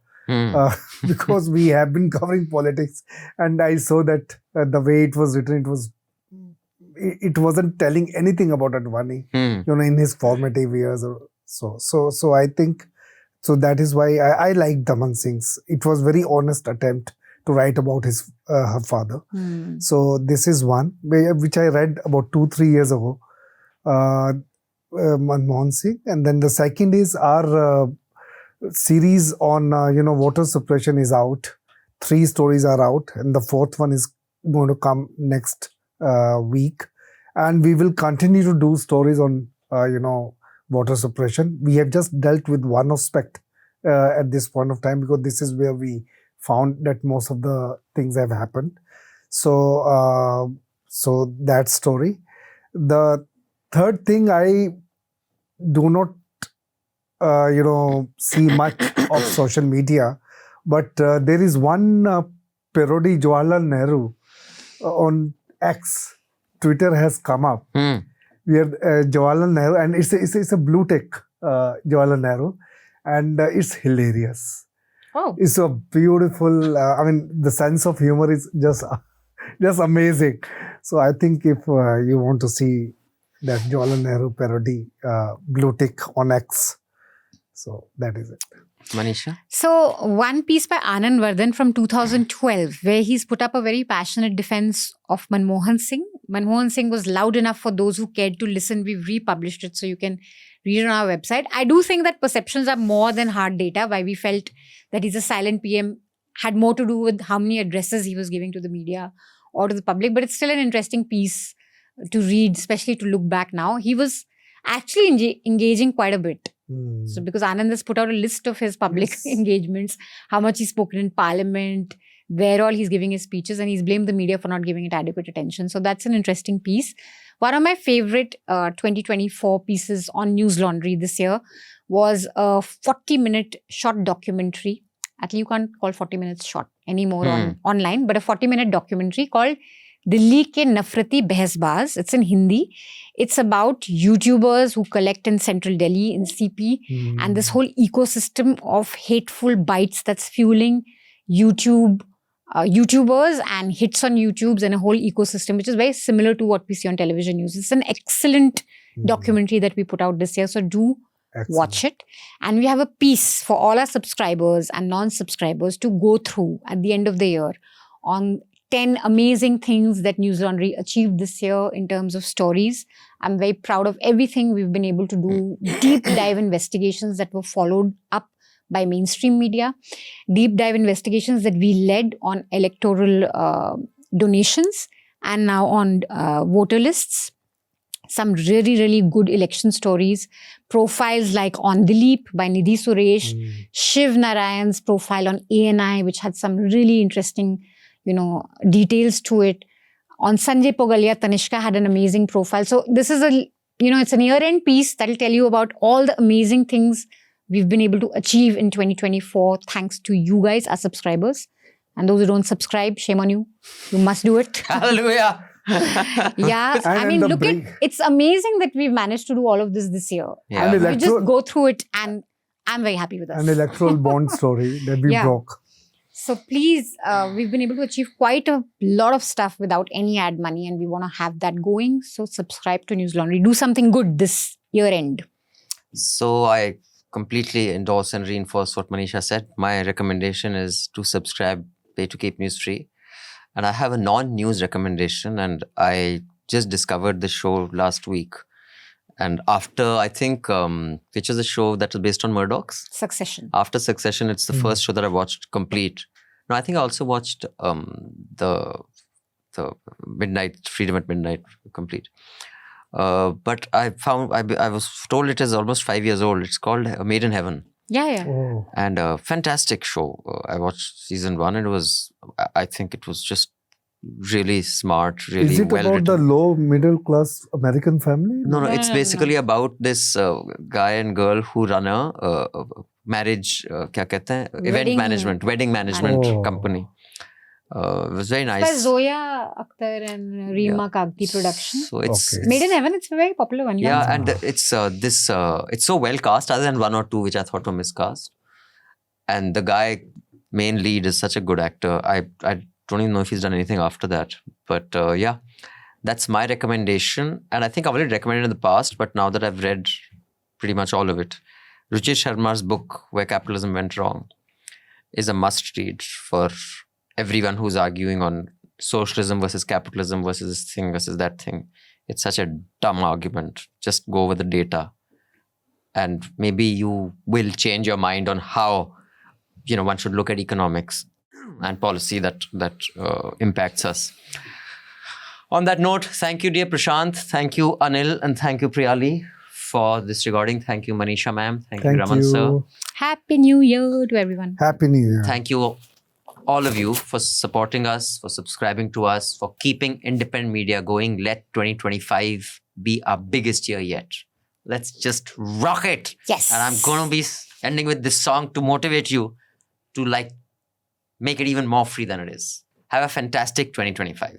Because we have been covering politics and I saw that the way it was written, it wasn't telling anything about Advani, in his formative years or so. So I think... So that is why I like Daman Singh's. It was very honest attempt to write about her father. So this is one which I read about 2-3 years ago, Manmohan Singh. And then the second is our series on voter suppression is out. 3 stories are out, and the 4th one is going to come next week. And we will continue to do stories on voter suppression. We have just dealt with one aspect at this point of time because this is where we found that most of the things have happened. So that story. The third thing, I do not see much of social media, but there is one parody Jawaharlal Nehru on X. Twitter has come up. Where Jawaharlal Nehru, and it's a blue tick, Jawaharlal Nehru, and it's hilarious. It's a beautiful, the sense of humor is just amazing. So I think if you want to see that Jawaharlal Nehru parody, blue tick on X, so that is it. Manisha? So one piece by Anand Vardhan from 2012, where he's put up a very passionate defense of Manmohan Singh. Manmohan Singh was loud enough for those who cared to listen. We've republished it, so you can read it on our website. I do think that perceptions are more than hard data. Why we felt that he's a silent PM had more to do with how many addresses he was giving to the media or to the public. But it's still an interesting piece to read, especially to look back now. He was actually engaging quite a bit. So because Anand has put out a list of his public engagements, how much he's spoken in parliament, where all he's giving his speeches, and he's blamed the media for not giving it adequate attention. So that's an interesting piece. One of my favorite 2024 pieces on Newslaundry this year was a 40-minute short documentary. Actually, you can't call 40 minutes short anymore online, but a 40-minute documentary called Delhi ke Nafrati Behsbaz. It's in Hindi. It's about YouTubers who collect in central Delhi in CP and this whole ecosystem of hateful bites that's fueling YouTubers and hits on YouTubes and a whole ecosystem, which is very similar to what we see on television news. It's an excellent documentary that we put out this year. So do watch it. And we have a piece for all our subscribers and non-subscribers to go through at the end of the year on 10 amazing things that Newslaundry achieved this year in terms of stories. I'm very proud of everything we've been able to do. Deep dive investigations that were followed up by mainstream media. Deep dive investigations that we led on electoral donations and now on voter lists. Some really, really good election stories. Profiles like On Dilip by Nidhi Suresh. Shiv Narayan's profile on ANI, which had some really interesting details to it. On Sanjay Pogalia, Tanishka had an amazing profile. So this is it's an year-end piece that'll tell you about all the amazing things we've been able to achieve in 2024 thanks to you guys, our subscribers. And those who don't subscribe, shame on you. You must do it. Hallelujah. Yeah, it's amazing that we've managed to do all of this year. Yeah. We just go through it and I'm very happy with us. An electoral bond story that we broke. So please, we've been able to achieve quite a lot of stuff without any ad money and we want to have that going. So subscribe to Newslaundry. Do something good this year end. So I completely endorse and reinforce what Manisha said. My recommendation is to subscribe, pay to keep news free. And I have a non-news recommendation, and I just discovered the show last week. And after, I think, which is a show that was based on Murdoch's? Succession. After Succession, it's the first show that I watched complete. No, I think I also watched the Freedom at Midnight complete. But I found, I was told it is almost 5 years old. It's called Made in Heaven. Yeah. Oh. And a fantastic show. I watched season 1 and I think it was just really smart, really Is it well about written. the low middle class American family? No, it's No. basically about this guy and girl who run a marriage, kya kehte hain? Wedding management Oh. company. It was very By nice. Zoya Akhtar and Reema Kagti production. So it's Okay. Made in Heaven, it's a very popular one. yeah, and it's so well cast, other than one or two which I thought were miscast. And the guy, main lead, is such a good actor. I don't even know if he's done anything after that. But yeah, that's my recommendation. And I think I've already recommended in the past, but now that I've read pretty much all of it, Ruchir Sharma's book, Where Capitalism Went Wrong, is a must read for everyone who's arguing on socialism versus capitalism versus this thing versus that thing. It's such a dumb argument. Just go over the data. And maybe you will change your mind on how, one should look at economics and policy that impacts us. On that note, thank you, dear Prashant. Thank you, Anil. And thank you, Priyali, for this recording. Thank you, Manisha, ma'am. Thank you, Raman, sir. Happy New Year to everyone. Happy New Year. Thank you, all of you, for supporting us, for subscribing to us, for keeping independent media going. Let 2025 be our biggest year yet. Let's just rock it. Yes. And I'm going to be ending with this song to motivate you to make it even more free than it is. Have a fantastic 2025.